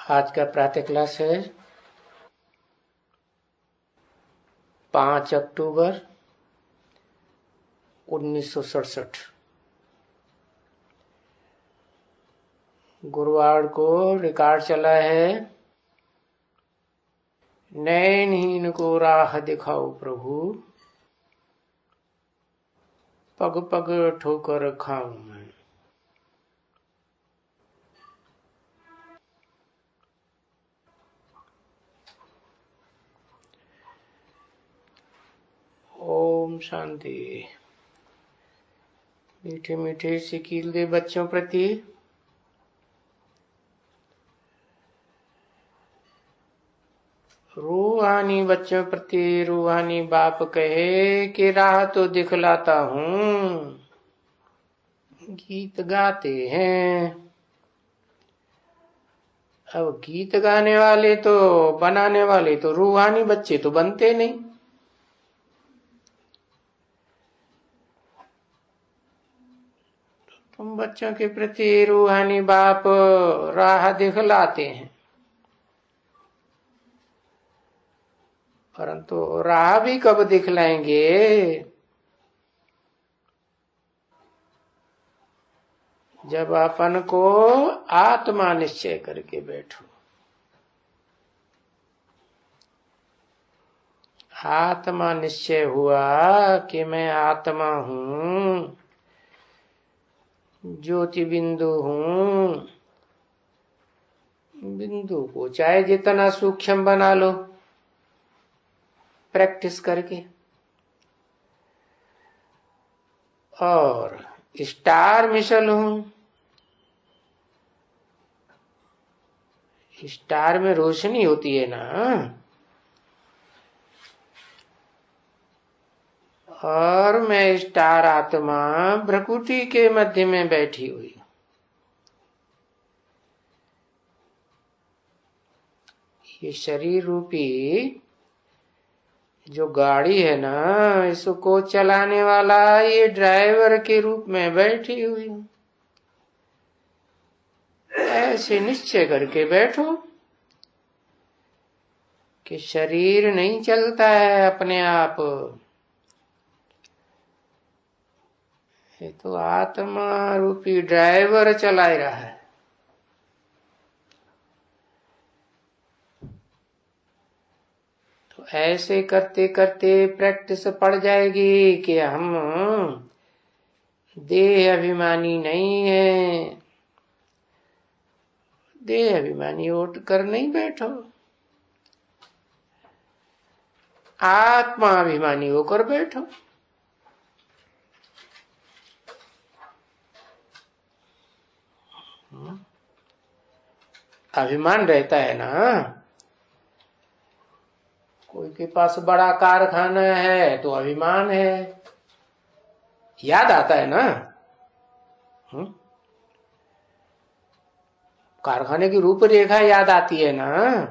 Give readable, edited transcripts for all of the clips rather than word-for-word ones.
आज का प्रातः क्लास है 5 अक्टूबर 1967। गुरुवार को रिकॉर्ड चला है, नैनहीन को राह दिखाओ प्रभु, पग पग ठोकर खाऊं मैं। ओम शांति। मीठे मीठे सिकील दे बच्चों प्रति रूहानी बच्चों प्रति रूहानी बाप कहे कि राह तो दिखलाता हूँ, गीत गाते हैं। अब गीत गाने वाले तो बनाने वाले तो रूहानी बच्चे तो बनते नहीं। तुम बच्चों के प्रति रूहानी बाप राह दिखलाते हैं, परंतु राह भी कब दिखलाएंगे? जब अपन को आत्मा निश्चय करके बैठो। आत्मा निश्चय हुआ कि मैं आत्मा हूँ, ज्योति बिंदु हूँ। बिंदु को चाहे जितना सूक्ष्म बना लो प्रैक्टिस करके, और स्टार मिसल हूँ। स्टार में रोशनी होती है ना, और मैं स्टार आत्मा भ्रकुटी के मध्य में बैठी हुई। ये शरीर रूपी जो गाड़ी है ना, इसको चलाने वाला ये ड्राइवर के रूप में बैठी हुई हूं। ऐसे निश्चय करके बैठो कि शरीर नहीं चलता है अपने आप, ये तो आत्मा रूपी ड्राइवर चला रहा है। तो ऐसे करते करते प्रैक्टिस पड़ जाएगी कि हम देह अभिमानी नहीं है। देह अभिमानी उठ कर नहीं बैठो, आत्मा अभिमानी होकर बैठो। अभिमान रहता है ना, कोई के पास बड़ा कारखाना है तो अभिमान है, याद आता है ना। कारखाने की रूपरेखा याद आती है ना,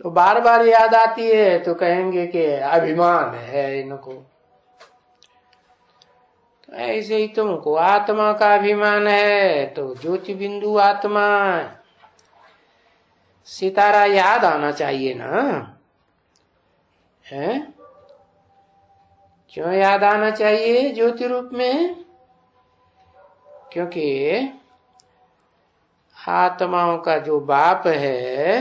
तो बार बार याद आती है तो कहेंगे कि अभिमान है इनको। तो ऐसे ही तुमको आत्मा का अभिमान है तो ज्योति बिंदु आत्मा सितारा याद आना चाहिए ना, है? क्यों याद आना चाहिए ज्योति रूप में? क्योंकि आत्माओं का जो बाप है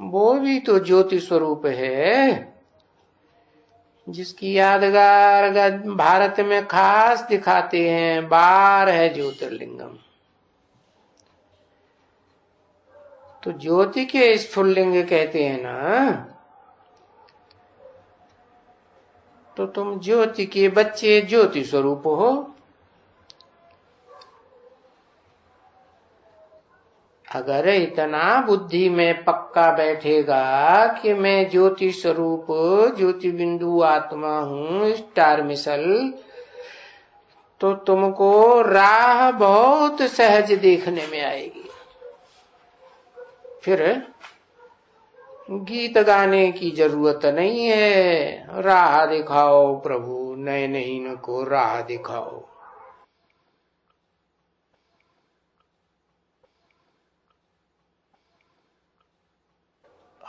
वो भी तो ज्योति स्वरूप है, जिसकी यादगार भारत में खास दिखाते हैं। 12 है ज्योतिर्लिंगम। तो ज्योति के स्फुल्लिंग कहते हैं ना, तो तुम ज्योति के बच्चे ज्योति स्वरूप हो। अगर इतना बुद्धि में पक्का बैठेगा कि मैं ज्योति स्वरूप ज्योति बिंदु आत्मा हूँ, स्टार मिसल, तो तुमको राह बहुत सहज देखने में आएगी। फिर गीत गाने की जरूरत नहीं है। राह दिखाओ प्रभु, नैनहीन को राह दिखाओ।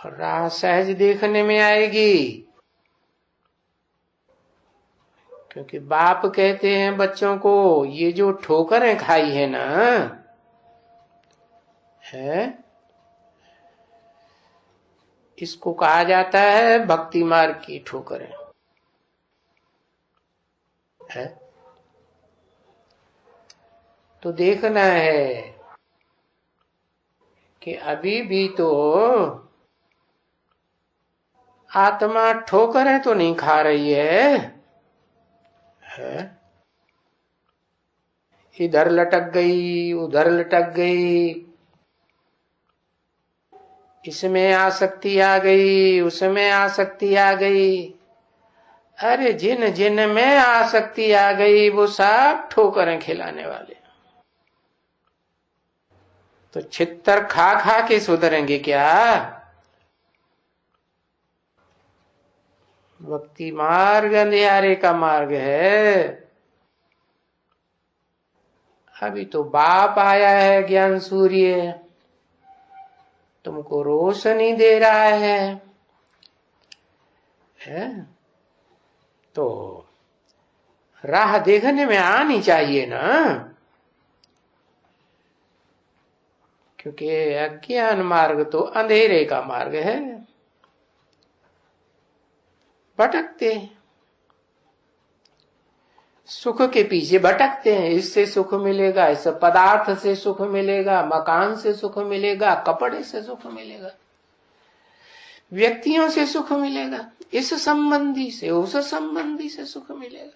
राह सहज देखने में आएगी, क्योंकि बाप कहते हैं बच्चों को, ये जो ठोकरें खाई है ना, है, इसको कहा जाता है भक्ति मार्ग की ठोकरें, है। तो देखना है कि अभी भी तो आत्मा ठोकरें तो नहीं खा रही है, इधर लटक गई, उधर लटक गई, इसमें आसक्ति आ गई, उसमें आसक्ति आ गई। अरे जिन जिन में आसक्ति आ गई वो सब ठोकरें खिलाने वाले। तो छित्तर खा खा के सुधरेंगे क्या? भक्ति मार्ग अंधियारे का मार्ग है। अभी तो बाप आया है ज्ञान सूर्य, तुमको रोशनी दे रहा है? तो राह देखने में आनी चाहिए ना, क्योंकि अज्ञान मार्ग तो अंधेरे का मार्ग है। भटकते हैं, सुख के पीछे भटकते हैं। इससे सुख मिलेगा, इस पदार्थ से सुख मिलेगा, मकान से सुख मिलेगा, कपड़े से सुख मिलेगा, व्यक्तियों से सुख मिलेगा, इस संबंधी से उस संबंधी से सुख मिलेगा।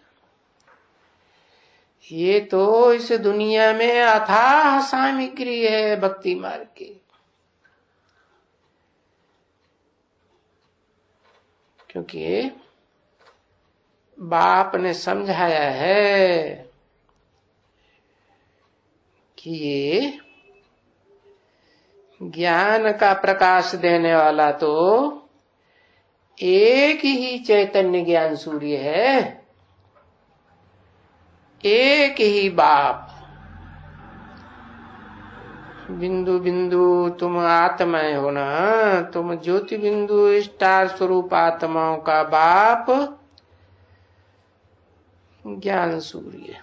ये तो इस दुनिया में अथाह सामग्री है भक्ति मार्ग की। क्योंकि बाप ने समझाया है कि ये ज्ञान का प्रकाश देने वाला तो एक ही चैतन्य ज्ञान सूर्य है, एक ही बाप। बिंदु बिंदु तुम आत्माएं हो ना, तुम ज्योति बिंदु स्टार स्वरूप आत्माओं का बाप ज्ञान सूर्य,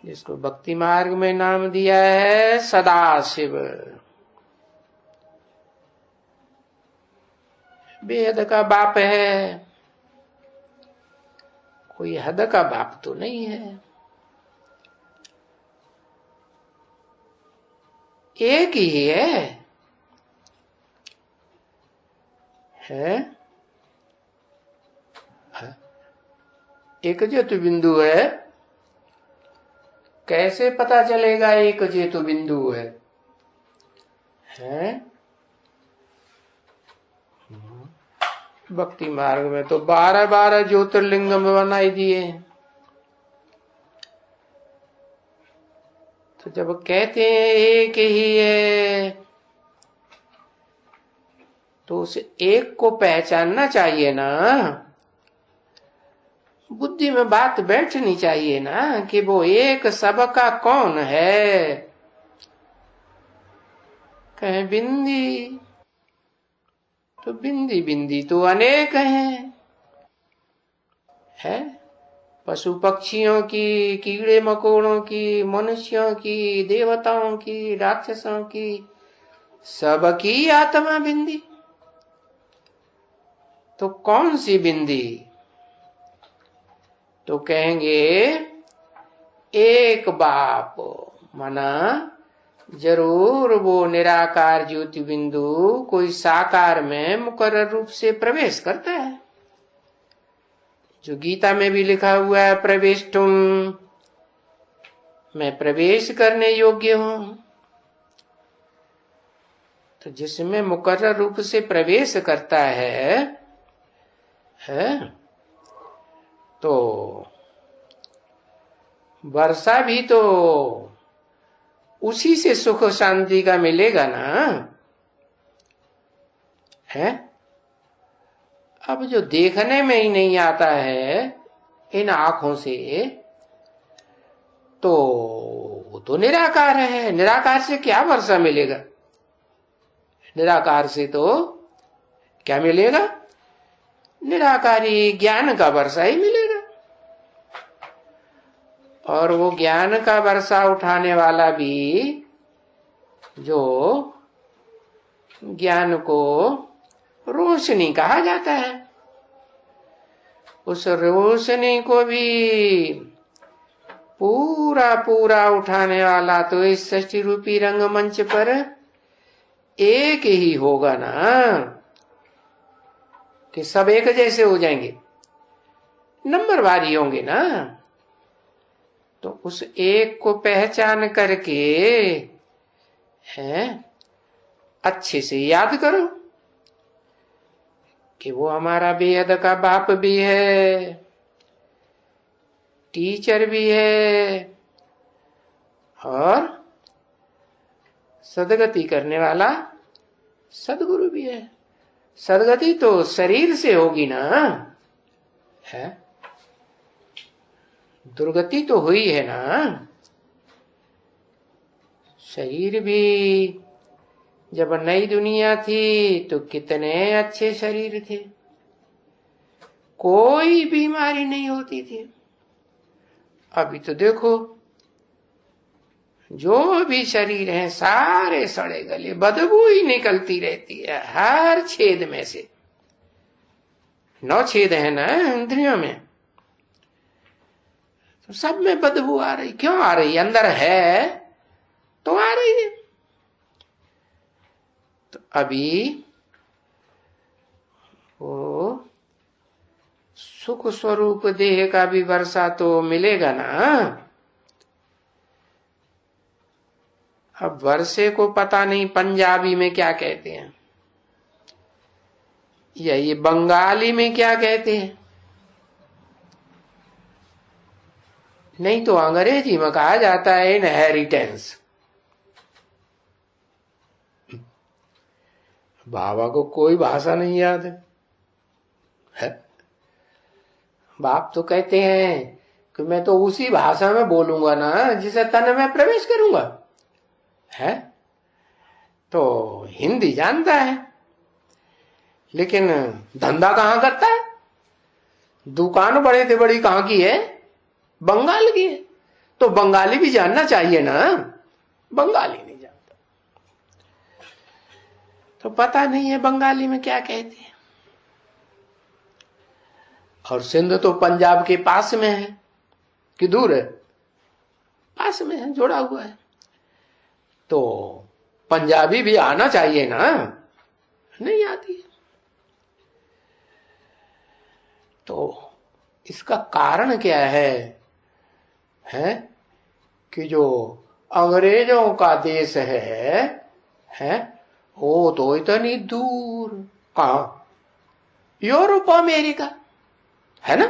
जिसको भक्ति मार्ग में नाम दिया है सदाशिव। बेहद का बाप है, कोई हद का बाप तो नहीं है। एक ही है? एक जेतु बिंदु है, कैसे पता चलेगा एक जेतु बिंदु है? भक्ति मार्ग में तो 12-12 ज्योतिर्लिंग बनाई दिए। तो जब कहते हैं एक ही है, तो उस एक को पहचानना चाहिए ना, बुद्धि में बात बैठनी चाहिए ना कि वो एक सबका कौन है। कहें बिंदी, तो बिंदी बिंदी तो अनेक हैं, है? पशु पक्षियों की, कीड़े मकोड़ों की, मनुष्यों की, देवताओं की, राक्षसों की, सबकी आत्मा बिंदी। तो कौन सी बिंदी? तो कहेंगे एक बाप, माना जरूर वो निराकार ज्योति बिंदु कोई साकार में मुकर्रर रूप से प्रवेश करता है, जो गीता में भी लिखा हुआ है प्रवेष्टुम, मैं प्रवेश करने योग्य हूं। तो जिसमें मुकर्रर रूप से प्रवेश करता है तो वर्षा भी तो उसी से सुख शांति का मिलेगा ना, है? अब जो देखने में ही नहीं आता है इन आंखों से, तो वो तो निराकार है। निराकार से क्या वर्षा मिलेगा? निराकार से तो क्या मिलेगा? निराकारी ज्ञान का वर्षा ही मिलेगा। और वो ज्ञान का वर्षा उठाने वाला भी, जो ज्ञान को रोशनी कहा जाता है, उस रोशनी को भी पूरा पूरा उठाने वाला तो इस सृष्टि रूपी रंगमंच पर एक ही होगा ना, कि सब एक जैसे हो जाएंगे, नंबरवारी होंगे ना। तो उस एक को पहचान करके है अच्छे से याद करो कि वो हमारा बेहद का बाप भी है, टीचर भी है, और सदगति करने वाला सदगुरु भी है। सदगति तो शरीर से होगी ना, है दुर्गति तो हुई है ना। शरीर भी जब नई दुनिया थी तो कितने अच्छे शरीर थे, कोई बीमारी नहीं होती थी। अभी तो देखो जो भी शरीर है सारे सड़े गले, बदबू ही निकलती रहती है हर छेद में से। 9 छेद है ना इंद्रियों में, तो सब में बदबू आ रही। क्यों आ रही? अंदर है तो आ रही है। तो अभी वो सुख स्वरूप देह का भी वर्षा तो मिलेगा ना। अब वर्षे को पता नहीं पंजाबी में क्या कहते हैं या ये बंगाली में क्या कहते हैं, नहीं तो अंग्रेजी में कहा जाता है इनहेरिटेंस। बाबा को कोई भाषा नहीं याद है? बाप तो कहते हैं कि मैं तो उसी भाषा में बोलूंगा ना जिसे तन में प्रवेश करूंगा, है तो हिंदी जानता है, लेकिन धंधा कहां करता है? दुकान बड़े से बड़ी कहां की है? बंगाल की है। तो बंगाली भी जानना चाहिए ना, बंगाली नहीं जानता। तो पता नहीं है बंगाली में क्या कहते हैं। और सिंध तो पंजाब के पास में है कि दूर है? पास में है, जुड़ा हुआ है। तो पंजाबी भी आना चाहिए ना, नहीं आती है। तो इसका कारण क्या है कि जो अंग्रेजों का देश है वो तो इतनी दूर, कहा यूरोप अमेरिका है ना।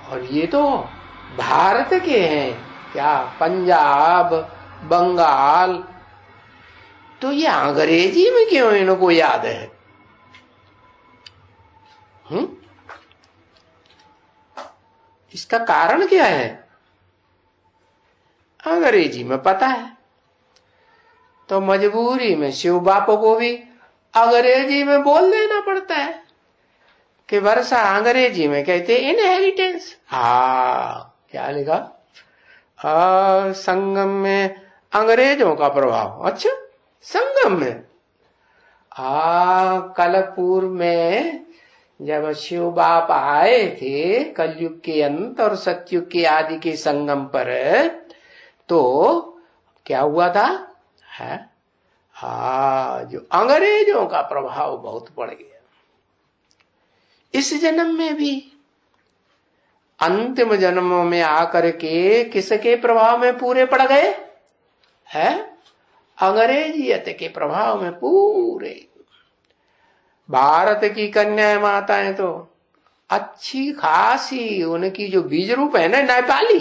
और ये तो भारत के हैं क्या, पंजाब बंगाल, तो ये अंग्रेजी में क्यों इनको याद है? इसका कारण क्या है? अंग्रेजी में पता है तो मजबूरी में शिव बापू को भी अंग्रेजी में बोल देना पड़ता है कि वर्षा अंग्रेजी में कहते इनहेरिटेंस। क्या लिखा? संगम में अंग्रेजों का प्रभाव। अच्छा, संगम में कलपुर में जब शिव बाप आए थे कलयुग के अंत और सतयुग के आदि के संगम पर, तो क्या हुआ था? जो अंग्रेजों का प्रभाव बहुत बढ़ गया। इस जन्म में भी, अंतिम जन्मों में आकर के किसके प्रभाव में पूरे पड़ गए? अंग्रेजियत के प्रभाव में पूरे। भारत की कन्याएं माताएं तो अच्छी खासी, उनकी जो बीज रूप है ना नेपाली,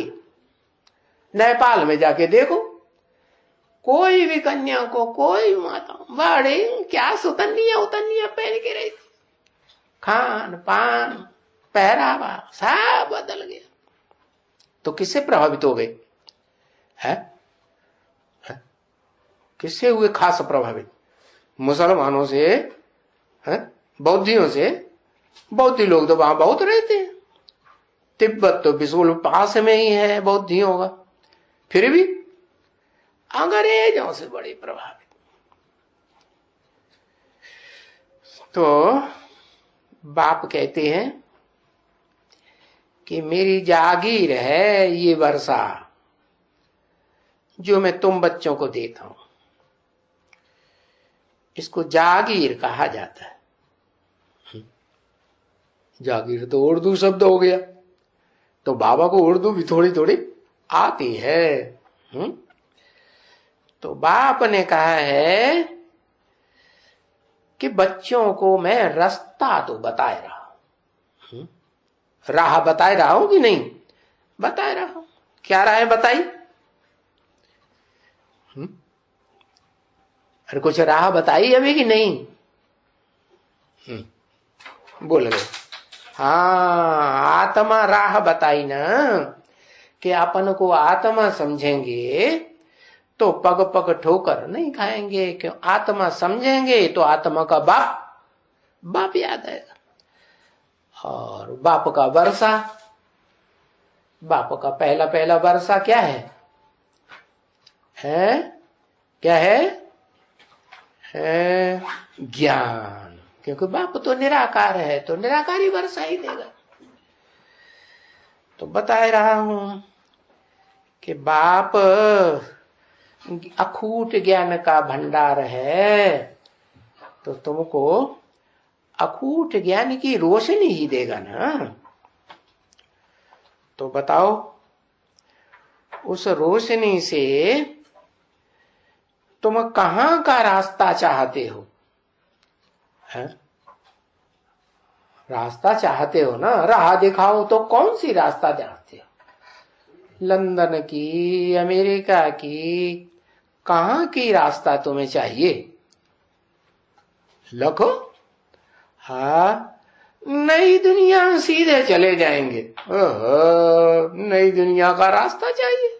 नेपाल में जाके देखो, कोई भी कन्या को, कोई माता बड़े क्या सुतनिया उतनिया पहन के रहती, खान पान पहरावा सब बदल गया। तो किससे प्रभावित हो गए? किससे हुए खास प्रभावित? मुसलमानों से, बौद्धियों से। बौद्धि लोग तो वहां बहुत रहते हैं, तिब्बत तो बिल्कुल पास में ही है बौद्धियों का, फिर भी अंग्रेजों से बड़े प्रभावित। तो बाप कहते हैं कि मेरी जागीर है ये वर्षा जो मैं तुम बच्चों को देता हूं, इसको जागीर कहा जाता है। जागीर तो उर्दू शब्द हो गया, तो बाबा को उर्दू भी थोड़ी थोड़ी आती है। तो बाप ने कहा है कि बच्चों को मैं रास्ता तो बताए रहा हूं, राह बताए रहा हूं कि नहीं? बताए रहा हूं। क्या राह बताई? अरे कुछ राह बताई अभी कि नहीं? बोल गए। हाँ, आत्मा राह बताई ना, कि अपन को आत्मा समझेंगे तो पग पग ठोकर नहीं खाएंगे। क्यों? आत्मा समझेंगे तो आत्मा का बाप याद आएगा। और बाप का वर्षा, बाप का पहला पहला वर्षा क्या है? क्या है ज्ञान। क्योंकि बाप तो निराकार है, तो निराकारी वर्षा ही देगा। तो बता रहा हूं कि बाप अखूट ज्ञान का भंडार है, तो तुमको अखूट ज्ञान की रोशनी ही देगा ना। तो बताओ, उस रोशनी से तुम कहां का रास्ता चाहते हो? रास्ता चाहते हो ना, राह दिखाओ। तो कौन सी रास्ता चाहते हो? लंदन की, अमेरिका की, कहां की रास्ता तुम्हें चाहिए? लिखो। हाँ, नई दुनिया सीधे चले जाएंगे। नई दुनिया का रास्ता चाहिए?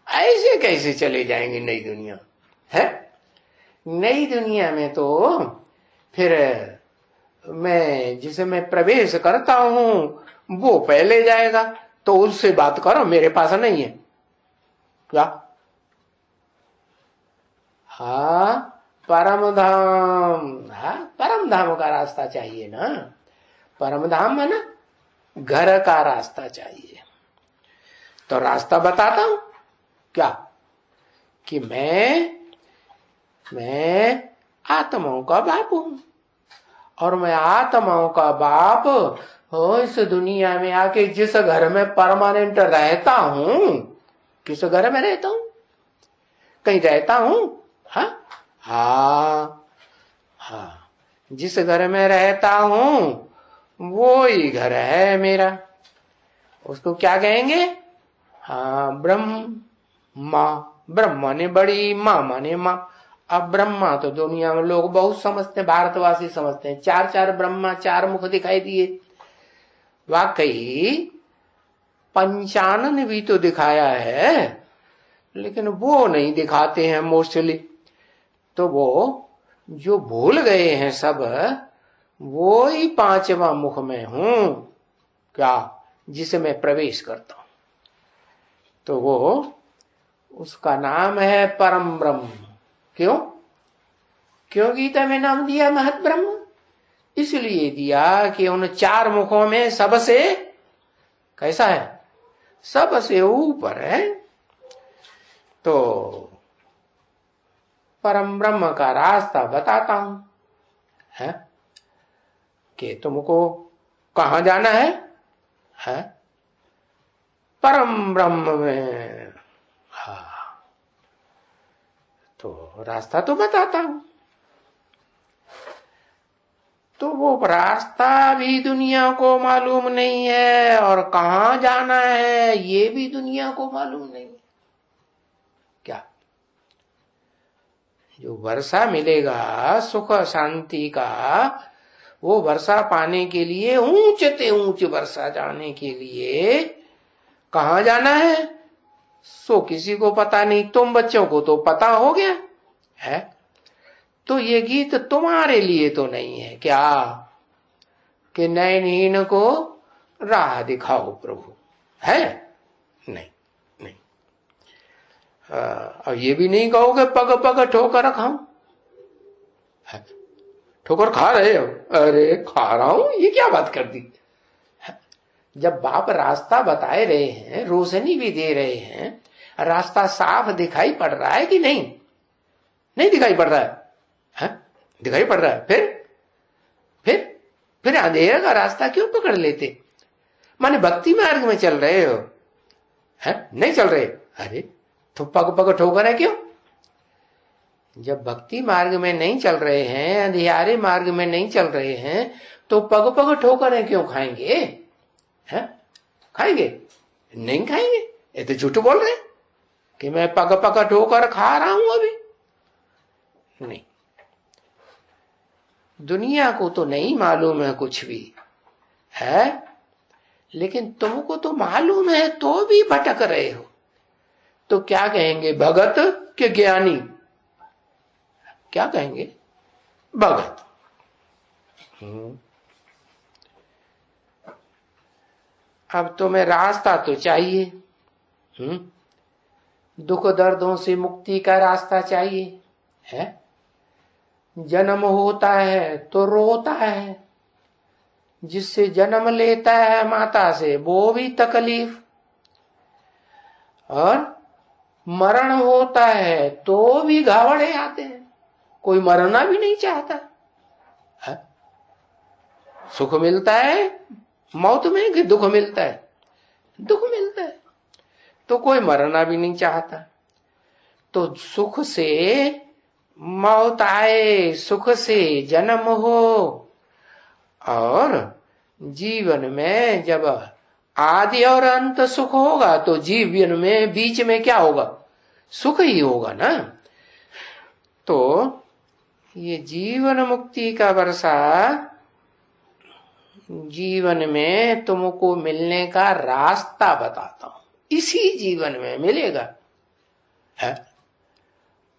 ऐसे कैसे चले जाएंगे नई दुनिया? है नई दुनिया में तो फिर मैं प्रवेश करता हूं वो पहले जाएगा, तो उससे बात करो, मेरे पास नहीं है क्या? हाँ, परम धाम। हाँ, परम धाम का रास्ता चाहिए ना। परम धाम है ना, घर का रास्ता चाहिए। तो रास्ता बताता हूं क्या, कि मैं आत्माओं का बाप हूं, और मैं आत्माओं का बाप हो इस दुनिया में आके जिस घर में परमानेंट रहता हूं। किस घर में रहता हूं? कहीं रहता हूं? हाँ, जिस घर में रहता हूं वो ही घर है मेरा। उसको क्या कहेंगे? हाँ, ब्रह्मा। ब्रह्मा ने बड़ी, माँ माने माँ। अब ब्रह्मा तो दुनिया में लोग बहुत समझते हैं, भारतवासी समझते हैं 4 ब्रह्मा, 4 मुख दिखाई दिए। वाकई पंचानन भी तो दिखाया है, लेकिन वो नहीं दिखाते हैं मोस्टली। तो वो जो भूल गए हैं सब, वो ही 5वां मुख में हूं क्या, जिसे मैं प्रवेश करता हूं। तो वो, उसका नाम है परम ब्रह्म। क्यों गीता में नाम दिया महत ब्रह्म? इसलिए दिया कि उन 4 मुखों में सबसे कैसा है? सबसे ऊपर है। तो परम ब्रह्म का रास्ता बताता हूं, है कि तुमको कहां जाना है? परम ब्रह्म में। हाँ, तो रास्ता तो बताता हूं। तो वो रास्ता भी दुनिया को मालूम नहीं है, और कहां जाना है ये भी दुनिया को मालूम नहीं है। क्या? जो वर्षा मिलेगा सुख शांति का, वो वर्षा पाने के लिए, ऊंचते ऊंच वर्षा जाने के लिए कहां जाना है सो किसी को पता नहीं। तुम बच्चों को तो पता हो गया है। तो ये गीत तुम्हारे लिए तो नहीं है क्या कि नयनहीन को राह दिखाओ प्रभु, है? नहीं नहीं। और ये भी नहीं कहोगे पग पग ठोकर खाऊं। ठोकर खा रहे हो? अरे खा रहा हूं, ये क्या बात कर दी। जब बाप रास्ता बताए रहे हैं, रोशनी भी दे रहे हैं, रास्ता साफ दिखाई पड़ रहा है कि नहीं? नहीं दिखाई पड़ रहा है, दिखाई पड़ रहा है। फिर अंधेरे का रास्ता क्यों पकड़ लेते? माने भक्ति मार्ग में चल रहे हो, है? नहीं चल रहे, अरे तो पग पग ठोकर है क्यों? जब भक्ति मार्ग में नहीं चल रहे हैं, अंधियारे मार्ग में नहीं चल रहे हैं, तो पग पग ठोकर है क्यों खाएंगे? है? खाएंगे? नहीं खाएंगे। ये तो झूठ बोल रहे कि मैं पग पग ठोकर खा रहा हूं अभी। नहीं, दुनिया को तो नहीं मालूम है कुछ भी, है? लेकिन तुमको तो मालूम है तो भी भटक रहे हो। तो क्या कहेंगे, भगत के ज्ञानी? क्या कहेंगे? भगत। अब तुम्हें रास्ता तो चाहिए, दुख दर्दों से मुक्ति का रास्ता चाहिए, है? जन्म होता है तो रोता है, जिससे जन्म लेता है माता से वो भी तकलीफ, और मरण होता है तो भी घावड़े आते हैं। कोई मरना भी नहीं चाहता है? सुख मिलता है मौत में कि दुख मिलता है? दुख मिलता है, तो कोई मरना भी नहीं चाहता। तो सुख से मौत आए, सुख से जन्म हो, और जीवन में जब आदि और अंत सुख होगा तो जीवन में बीच में क्या होगा? सुख ही होगा ना। तो ये जीवन मुक्ति का वर्षा जीवन में तुमको मिलने का रास्ता बताता हूं, इसी जीवन में मिलेगा, है?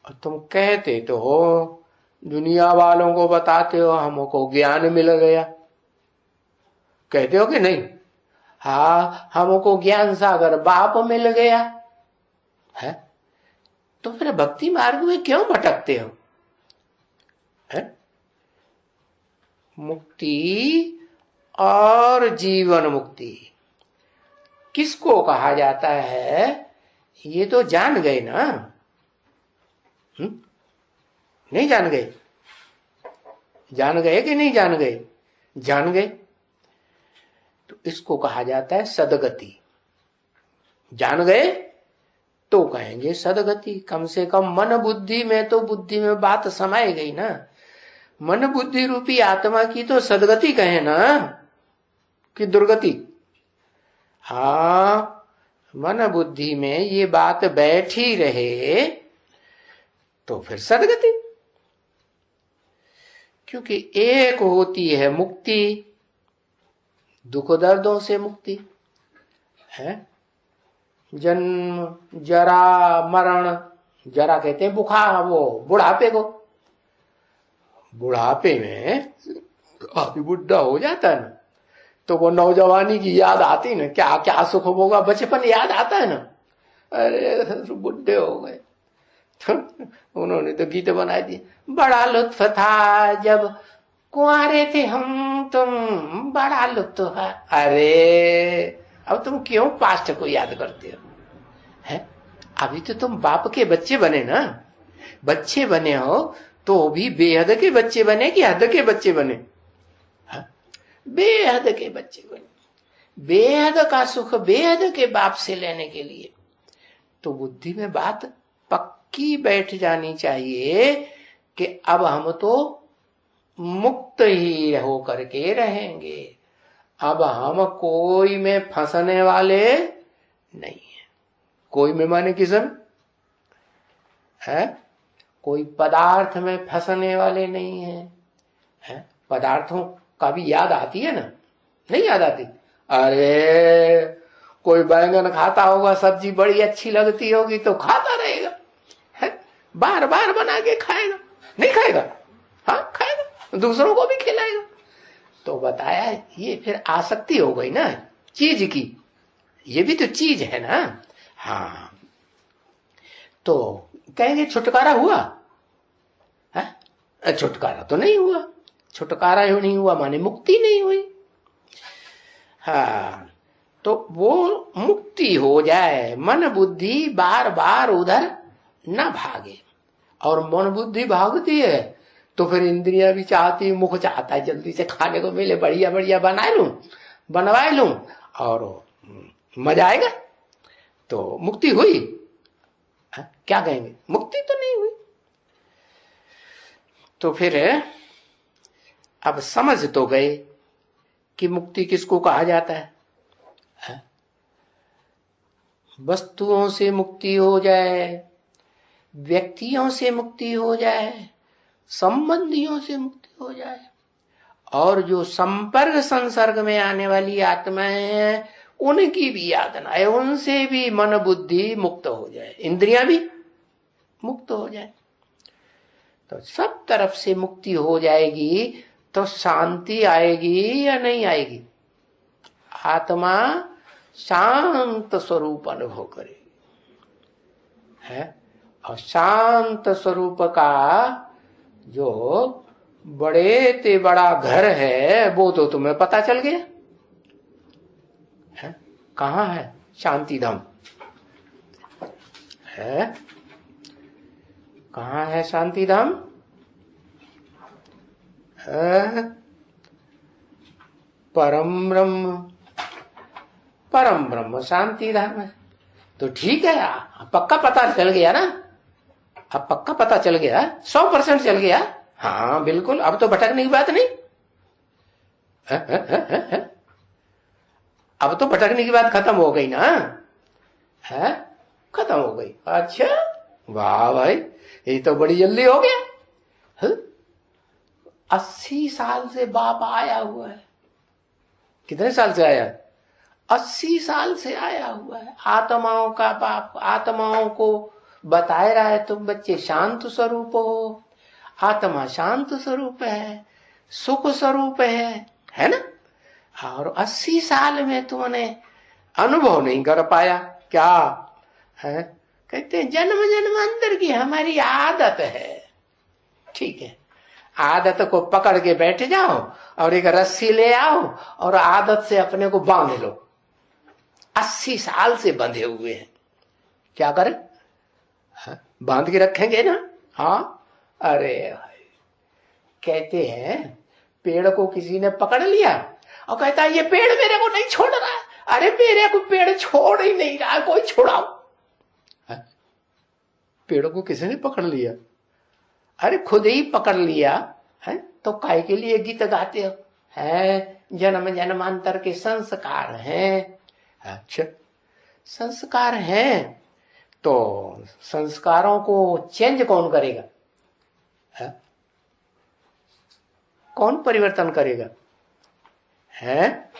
और तुम कहते तो हो, दुनिया वालों को बताते हो हमको ज्ञान मिल गया, कहते हो कि नहीं? हाँ, हमको ज्ञान सागर बाप मिल गया, है? तो फिर भक्ति मार्ग में क्यों भटकते हो, है? मुक्ति और जीवन मुक्ति किसको कहा जाता है, ये तो जान गए ना? नहीं जान गए? जान गए कि नहीं जान गए? जान गए। तो इसको कहा जाता है सदगति। जान गए तो कहेंगे सदगति। कम से कम मन बुद्धि में तो, बुद्धि में बात समाई गई ना। मन बुद्धि रूपी आत्मा की तो सदगति कहे ना कि दुर्गति? हाँ, मन बुद्धि में ये बात बैठी रहे तो फिर सदगति। क्योंकि एक होती है मुक्ति, दुख दर्दों से मुक्ति, है? जन्म जरा मरण, जरा कहते हैं बुखार, वो बुढ़ापे को। बुढ़ापे में आदमी बुढ़ा हो जाता है ना, तो वो नौजवानी की याद आती ना, क्या क्या सुख होगा, बचपन याद आता है ना। अरे बुढ़े हो गए। तो उन्होंने तो गीत बना दिए, बड़ा लुत्फ था जब कुंवारे थे हम तुम, बड़ा लुत्फ है। अरे अब तुम क्यों पास्ट को याद करते हो, है? अभी तो तुम बाप के बच्चे बने ना। बच्चे बने हो तो भी बेहद के बच्चे बने कि हद के बच्चे बने? बेहद के बच्चे बने। बेहद का सुख बेहद के बाप से लेने के लिए तो बुद्धि में बात पक्की बैठ जानी चाहिए कि अब हम तो मुक्त ही हो करके रहेंगे, अब हम कोई में फंसने वाले नहीं है। कोई में माने किसम है, कोई पदार्थ में फंसने वाले नहीं है? पदार्थों का भी याद आती है ना, नहीं याद आती? अरे कोई बैंगन खाता होगा, सब्जी बड़ी अच्छी लगती होगी तो खाता रहेगा, है? बार बार बना के खाएगा? नहीं खाएगा? हाँ खाएगा, दूसरों को भी खिलाएगा। तो बताया ये फिर आसक्ति हो गई ना चीज की, ये भी तो चीज है ना। हाँ, तो कहेंगे छुटकारा हुआ है? छुटकारा तो नहीं हुआ। छुटकारा ही नहीं हुआ माने मुक्ति नहीं हुई। हाँ, तो वो मुक्ति हो जाए, मन बुद्धि बार बार उधर न भागे। और मन बुद्धि भागती है तो फिर इंद्रियां भी चाहती, मुख चाहता है जल्दी से खाने को मिले, बढ़िया बढ़िया बनवा लूं और मजा आएगा। तो मुक्ति हुई? क्या कहेंगे? मुक्ति तो नहीं हुई। तो फिर अब समझ तो गए कि मुक्ति किसको कहा जाता है? वस्तुओं से मुक्ति हो जाए, व्यक्तियों से मुक्ति हो जाए, संबंधियों से मुक्ति हो जाए, और जो संपर्क संसर्ग में आने वाली आत्माएं हैं उनकी भी याद ना आए, उनसे भी मन बुद्धि मुक्त हो जाए, इंद्रियां भी मुक्त हो जाए, तो सब तरफ से मुक्ति हो जाएगी। तो शांति आएगी या नहीं आएगी? आत्मा शांत स्वरूप अनुभव करेगी है। और शांत स्वरूप का जो बड़े ते बड़ा घर है वो तो तुम्हें पता चल गया है। कहाँ है शांति धाम? है कहाँ है शांति धाम? परम ब्रह्म शांति धाम है। तो ठीक है, पक्का पता चल गया ना? अब पक्का पता चल गया, 100% चल गया। हाँ बिल्कुल, अब तो भटकने की बात नहीं। अब तो भटकने की बात खत्म हो गई ना? है खत्म हो गई। अच्छा वाह भाई, ये तो बड़ी जल्दी हो गया। 80 साल से बाप आया हुआ है। कितने साल से आया? 80 साल से आया हुआ है। आत्माओं का बाप आत्माओं को बताए रहा है, तुम बच्चे शांत स्वरूप हो, आत्मा शांत स्वरूप है, सुख स्वरूप है ना? और 80 साल में तुमने अनुभव नहीं कर पाया। क्या है? कहते हैं जन्म जन्मांतर की हमारी आदत है। ठीक है, आदत को पकड़ के बैठ जाओ और एक रस्सी ले आओ और आदत से अपने को बांध लो। 80 साल से बंधे हुए हैं, क्या करें? बांध के रखेंगे ना? हाँ, अरे भाई, कहते हैं पेड़ को किसी ने पकड़ लिया और कहता है ये पेड़ मेरे को नहीं छोड़ रहा है। अरे मेरे को पेड़ छोड़ ही नहीं रहा, कोई छोड़ाओ। पेड़ को किसी ने पकड़ लिया? अरे खुद ही पकड़ लिया है। तो काय के लिए गीत गाते हो? है जन्म जन्मांतर के संस्कार हैं। अच्छा, संस्कार हैं तो संस्कारों को चेंज कौन करेगा? है? कौन परिवर्तन करेगा? है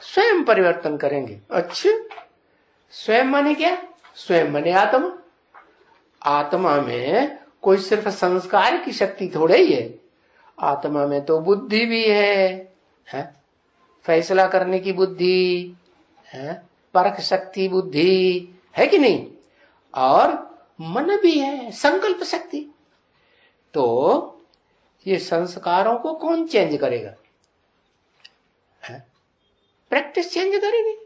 स्वयं परिवर्तन करेंगे। अच्छा, स्वयं माने क्या? स्वयं माने आत्मा। आत्मा में कोई सिर्फ संस्कार की शक्ति थोड़े ही है, आत्मा में तो बुद्धि भी है? फैसला करने की बुद्धि है, परख शक्ति बुद्धि है कि नहीं? और मन भी है, संकल्प शक्ति। तो ये संस्कारों को कौन चेंज करेगा? प्रैक्टिस चेंज करेगी।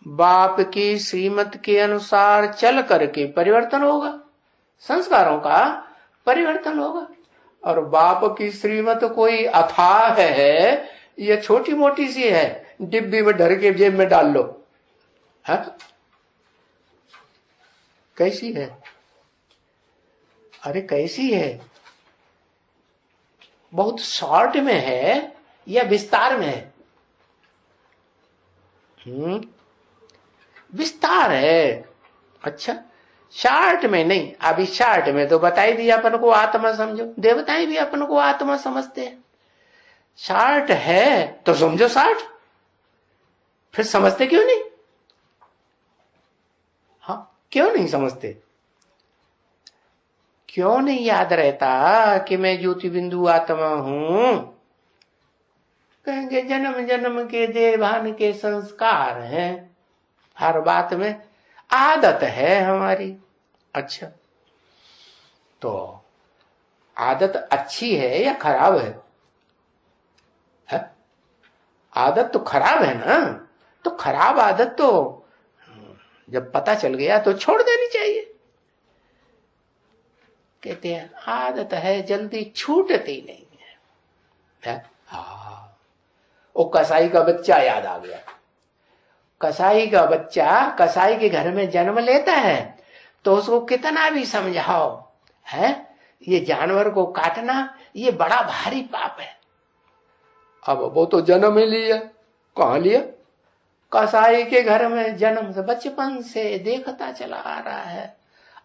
बाप की श्रीमत के अनुसार चल करके परिवर्तन होगा, संस्कारों का परिवर्तन होगा। और बाप की श्रीमत कोई अथाह है, ये छोटी मोटी सी है, डिब्बी में धर के जेब में डाल लो। है कैसी है? अरे कैसी है? बहुत शॉर्ट में है या विस्तार में है? विस्तार है। अच्छा, शार्ट में नहीं। अभी शार्ट में तो बता ही दिया अपन को आत्मा समझो, देवताएं भी अपन को आत्मा समझते हैं। शार्ट है तो समझो शार्ट, फिर समझते क्यों नहीं? हाँ, क्यों नहीं समझते? क्यों नहीं याद रहता कि मैं ज्योति बिंदु आत्मा हूं? कहेंगे जन्म जन्म के देवान के संस्कार हैं, हर बात में आदत है हमारी। अच्छा, तो आदत अच्छी है या खराब है? आदत तो खराब है ना। तो खराब आदत तो जब पता चल गया तो छोड़ देनी चाहिए। कहते हैं आदत है जल्दी छूटती नहीं है। हाँ, वो कसाई का बच्चा याद आ गया। कसाई का बच्चा कसाई के घर में जन्म लेता है तो उसको कितना भी समझाओ, है ये जानवर को काटना ये बड़ा भारी पाप है। अब वो तो जन्म ही लिया, कहां लिया? कसाई के घर में जन्म से, बचपन से देखता चला आ रहा है।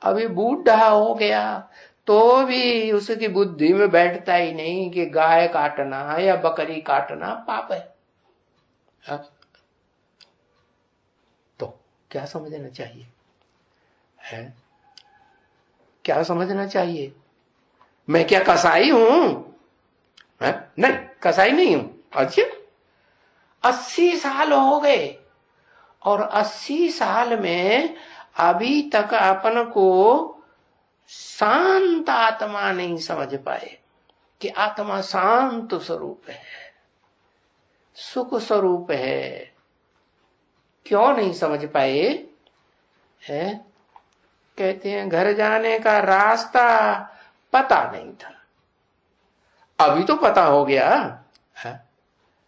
अभी बूढ़ा हो गया तो भी उसकी बुद्धि में बैठता ही नहीं कि गाय काटना या बकरी काटना पाप है। तो क्या समझना चाहिए है? क्या समझना चाहिए? मैं क्या कसाई हूं? नहीं, कसाई नहीं हूं। अच्छा, 80 साल हो गए और 80 साल में अभी तक अपन को शांत आत्मा नहीं समझ पाए कि आत्मा शांत स्वरूप है, सुख स्वरूप है। क्यों नहीं समझ पाए? है कहते हैं घर जाने का रास्ता पता नहीं था, अभी तो पता हो गया है।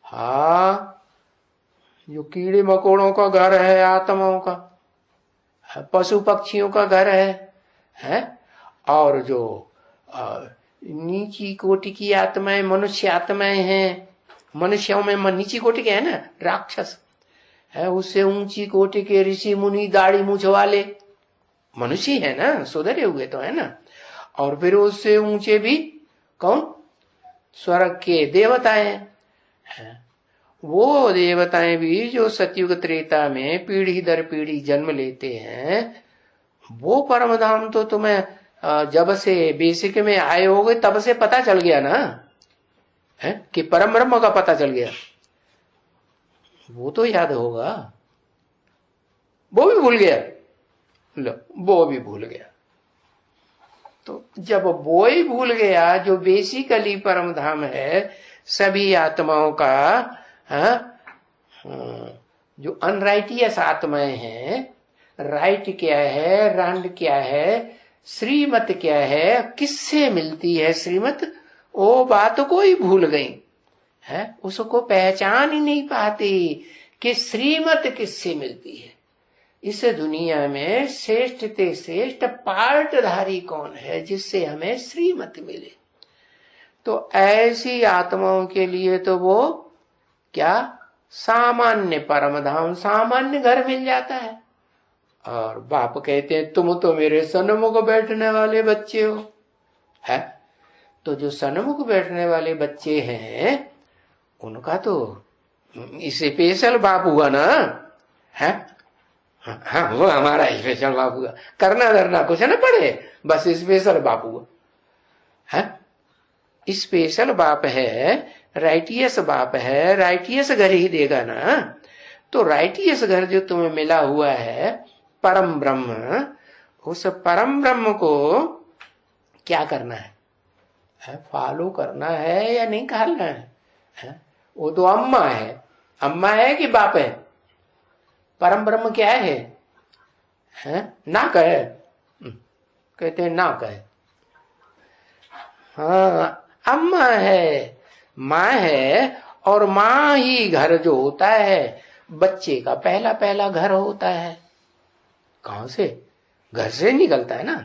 हाँ, जो कीड़े मकोड़ों का घर है आत्माओं का, पशु पक्षियों का घर है? और जो नीची कोटि की आत्माएं मनुष्य आत्माएं हैं, मनुष्यों में नीची कोटि के है ना राक्षस है, उससे ऊंची कोटि के ऋषि मुनि दाढ़ी मूछ वाले मनुष्य है ना, सुधरे हुए तो है ना। और फिर उससे ऊंचे भी कौन? स्वर्ग के देवताएं हैं। वो देवताएं भी जो सतयुग त्रेता में पीढ़ी दर पीढ़ी जन्म लेते हैं, वो परम धाम तो तुम्हें जब से बेसिक में आए होगे तब से पता चल गया ना, है कि परम ब्रह्म का पता चल गया। वो तो याद होगा, वो भी भूल गया। लो, वो भी भूल गया। तो जब वो ही भूल गया जो बेसिकली परम धाम है सभी आत्माओं का, जो अनराइटियस आत्माएं हैं, राइट क्या है, रंड क्या है, श्रीमत क्या है, किससे मिलती है श्रीमत, वो बात को ही भूल गई है। उसको पहचान ही नहीं पाती कि श्रीमत किससे मिलती है। इस दुनिया में श्रेष्ठ ते श्रेष्ठ पार्टधारी कौन है जिससे हमें श्रीमत मिले? तो ऐसी आत्माओं के लिए तो वो क्या सामान्य परम धाम, सामान्य घर मिल जाता है। और बाप कहते हैं तुम तो मेरे सन्मुख बैठने वाले बच्चे हो, है? तो जो सन्मुख बैठने वाले बच्चे हैं उनका तो स्पेशल बाप हुआ ना, है? हाँ, वो हमारा स्पेशल बाप हुआ, करना धरना कुछ ना पड़े, बस स्पेशल बाप हुआ है। स्पेशल बाप है, राइटियस बाप है, राइटियस घर ही देगा ना। तो राइटियस घर जो तुम्हें मिला हुआ है परम ब्रह्म, उस परम ब्रह्म को क्या करना है? फॉलो करना है या नहीं करना है? वो तो अम्मा है। अम्मा है कि बाप है? परम ब्रह्म क्या है? ना कहे, कहते हैं ना कहे। हाँ, अम्मा है, माँ है। और माँ ही घर जो होता है बच्चे का पहला पहला घर होता है। कहां से? घर से निकलता है ना।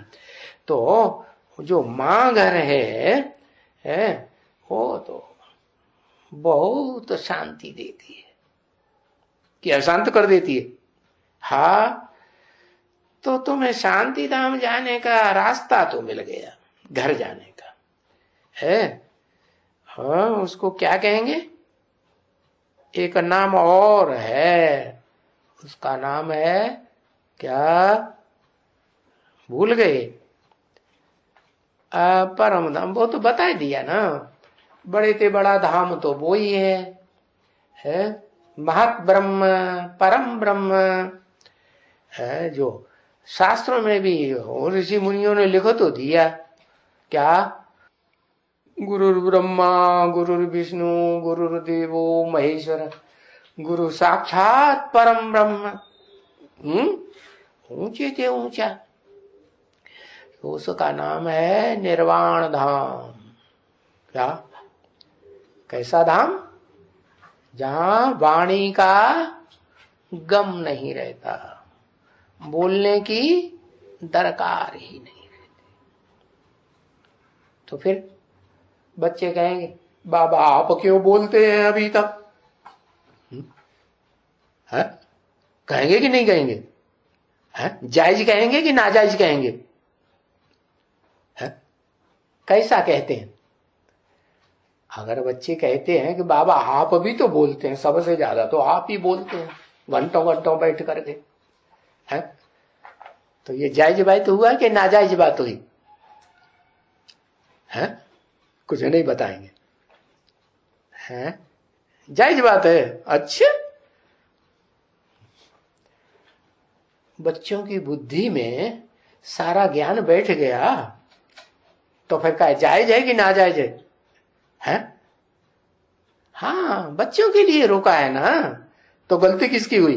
तो जो माँ घर है वो तो बहुत शांति देती है कि अशांत कर देती है। हाँ, तो तुम्हें शांति धाम जाने का रास्ता तो मिल गया, घर जाने का है। हाँ, उसको क्या कहेंगे? एक नाम और है, उसका नाम है क्या? भूल गए? परम धाम वो तो बता दिया ना, बड़े ते बड़ा धाम तो वो ही है महत ब्रह्म परम ब्रह्म है, जो शास्त्रों में भी और ऋषि मुनियों ने लिखो तो दिया क्या, गुरुर् ब्रह्मा गुरुर्विष्णु गुरुर्देवो महेश्वर गुरु साक्षात परम ब्रह्म। ऊंचे थे ऊंचा, तो उसका नाम है निर्वाण धाम। क्या, कैसा धाम, जहां वाणी का गम नहीं रहता, बोलने की दरकार ही नहीं रहती। तो फिर बच्चे कहेंगे बाबा आप क्यों बोलते हैं अभी तक, है? कहेंगे कि नहीं कहेंगे, है? जायज कहेंगे कि नाजायज कहेंगे, है? कैसा कहते हैं? अगर बच्चे कहते हैं कि बाबा आप भी तो बोलते हैं, सबसे ज्यादा तो आप ही बोलते हैं घंटों घंटों बैठ करके, है? तो ये जायज बात हुआ कि नाजायज बात हुई, है? कुछ नहीं बताएंगे, है? जायज बात है। अच्छा, बच्चों की बुद्धि में सारा ज्ञान बैठ गया तो फिर क्या जायज है कि नाजायज है? हाँ, बच्चों के लिए रोका है ना, तो गलती किसकी हुई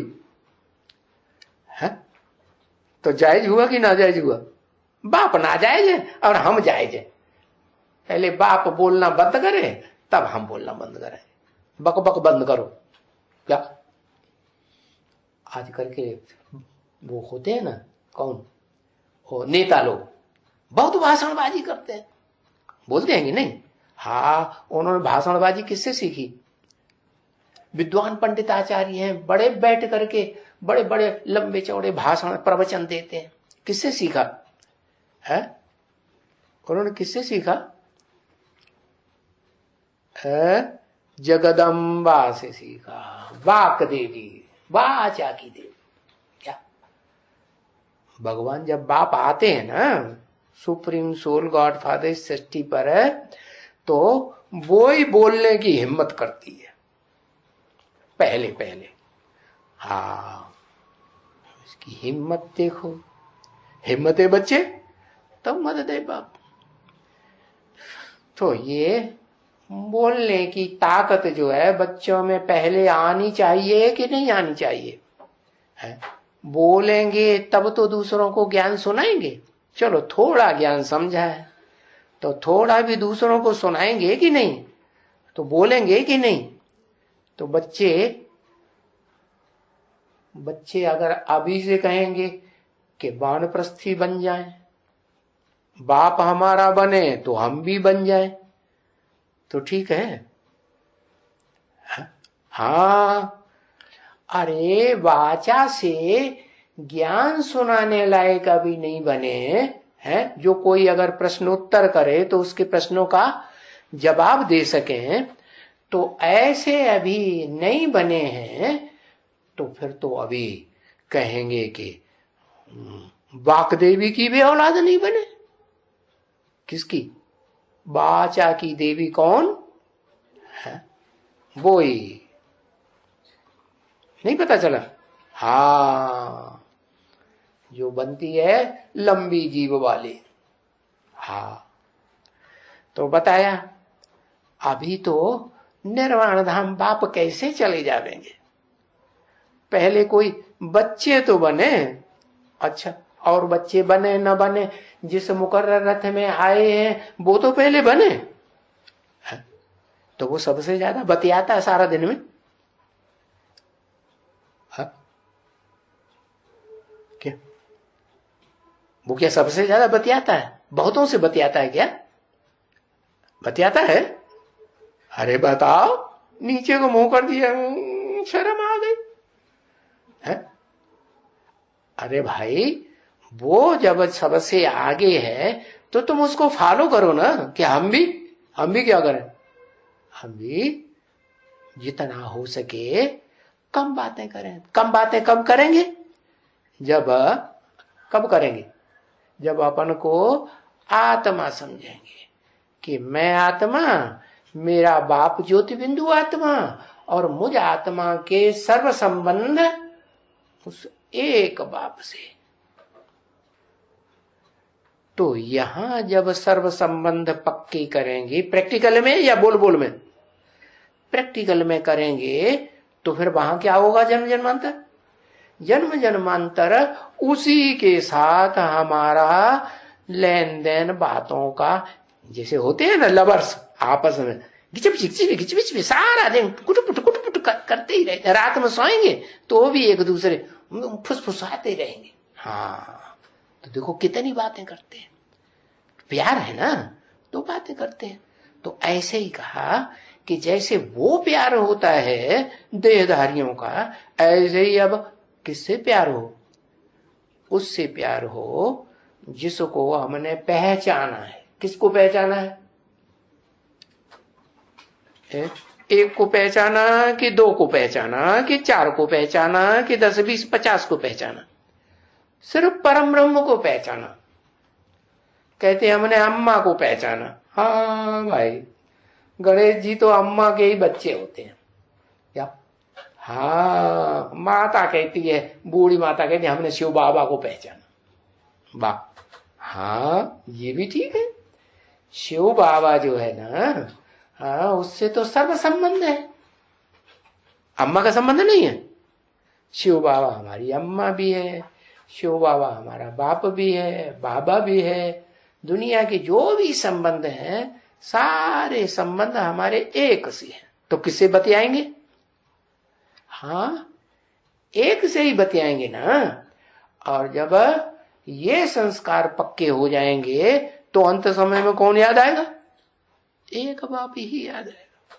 है? तो जायज हुआ कि नाजायज हुआ? बाप नाजायज है और हम जायज है। पहले बाप बोलना बंद करे तब हम बोलना बंद करें। बक बक बंद करो। क्या आज करके वो होते हैं ना, कौन वो नेता लोग बहुत भाषणबाजी करते हैं, बोलते हैं कि नहीं? हाँ, उन्होंने भाषणबाजी किससे सीखी? विद्वान पंडित आचार्य हैं, बड़े बैठ करके बड़े बड़े लंबे चौड़े भाषण प्रवचन देते हैं। किससे सीखा है? उन्होंने किससे सीखा है? जगदम्बा से सीखा, वाक देवी, वाचा की देवी। क्या भगवान जब बाप आते हैं ना, सुप्रीम सोल गॉड फादर सृष्टि पर है, तो वो ही बोलने की हिम्मत करती है पहले पहले। हाँ, इसकी हिम्मत देखो, हिम्मत है बच्चे तब मदद है बाप। तो ये बोलने की ताकत जो है बच्चों में पहले आनी चाहिए कि नहीं आनी चाहिए है? बोलेंगे तब तो दूसरों को ज्ञान सुनाएंगे। चलो थोड़ा ज्ञान समझा है तो थोड़ा भी दूसरों को सुनाएंगे कि नहीं, तो बोलेंगे कि नहीं। तो बच्चे अगर अभी से कहेंगे कि वानप्रस्थी बन जाए, बाप हमारा बने तो हम भी बन जाए, तो ठीक है। हाँ, अरे वाचा से ज्ञान सुनाने लायक अभी नहीं बने हैं, जो कोई अगर प्रश्नोत्तर करे तो उसके प्रश्नों का जवाब दे सकें, तो ऐसे अभी नहीं बने हैं। तो फिर तो अभी कहेंगे कि वाकदेवी की भी औलाद नहीं बने। किसकी? वाचा की देवी कौन है? वो ही नहीं पता चला? हाँ, जो बनती है लंबी जीव वाली। हाँ, तो बताया अभी तो निर्वाण धाम बाप कैसे चले जाएंगे? पहले कोई बच्चे तो बने। अच्छा, और बच्चे बने न बने, जिस मुकर्रर रथ में आए हैं वो तो पहले बने है? तो वो सबसे ज्यादा बतियाता है सारा दिन में है? क्या वो क्या सबसे ज्यादा बतियाता है? बहुतों से बतियाता है क्या? बतियाता है? अरे बताओ, नीचे को मुंह कर दिया, शर्म आ गई है? अरे भाई, वो जब सबसे आगे है तो तुम उसको फॉलो करो ना। कि हम भी क्या करें? हम भी जितना हो सके कम बातें करें। कम बातें कब करेंगे? कब करेंगे? जब अपन को आत्मा समझेंगे कि मैं आत्मा, मेरा बाप ज्योति बिंदु आत्मा और मुझ आत्मा के सर्व संबंध उस एक बाप से। तो यहां जब सर्व संबंध पक्के करेंगे प्रैक्टिकल में या बोल बोल में, प्रैक्टिकल में करेंगे तो फिर वहां क्या होगा? जन्म जन्मांतर। जन्म जन्मांतर उसी के साथ हमारा लेन देन बातों का, जैसे होते हैं ना लवर्स आपस में घिच सारा दिन कुट करते ही रहते, रात में सोएंगे तो भी एक दूसरे फुसफुसाते रहेंगे। हाँ, तो देखो कितनी बातें करते हैं, प्यार है ना तो बातें करते हैं। तो ऐसे ही कहा कि जैसे वो प्यार होता है देहधारियों का, ऐसे ही अब किससे प्यार हो? उससे प्यार हो जिसको हमने पहचाना है। किसको पहचाना है? एक को पहचाना कि दो को पहचाना कि चार को पहचाना कि 10 20 50 को पहचाना? सिर्फ परम ब्रह्म को पहचाना। कहते हमने अम्मा को पहचाना। हाँ भाई, गणेश जी तो अम्मा के ही बच्चे होते हैं क्या? हाँ, माता कहती है, बूढ़ी माता कहती है हमने शिव बाबा को पहचाना। वाह, हाँ ये भी ठीक है। शिव बाबा जो है ना, हाँ उससे तो सर्व संबंध है, अम्मा का संबंध नहीं है। शिव बाबा हमारी अम्मा भी है, शिव बाबा हमारा बाप भी है, बाबा भी है। दुनिया के जो भी संबंध हैं सारे संबंध हमारे एक से हैं। तो किससे बतियाएंगे? हाँ, एक से ही बतियाएंगे ना। और जब ये संस्कार पक्के हो जाएंगे तो अंत समय में कौन याद आएगा? एक बाप ही याद आएगा।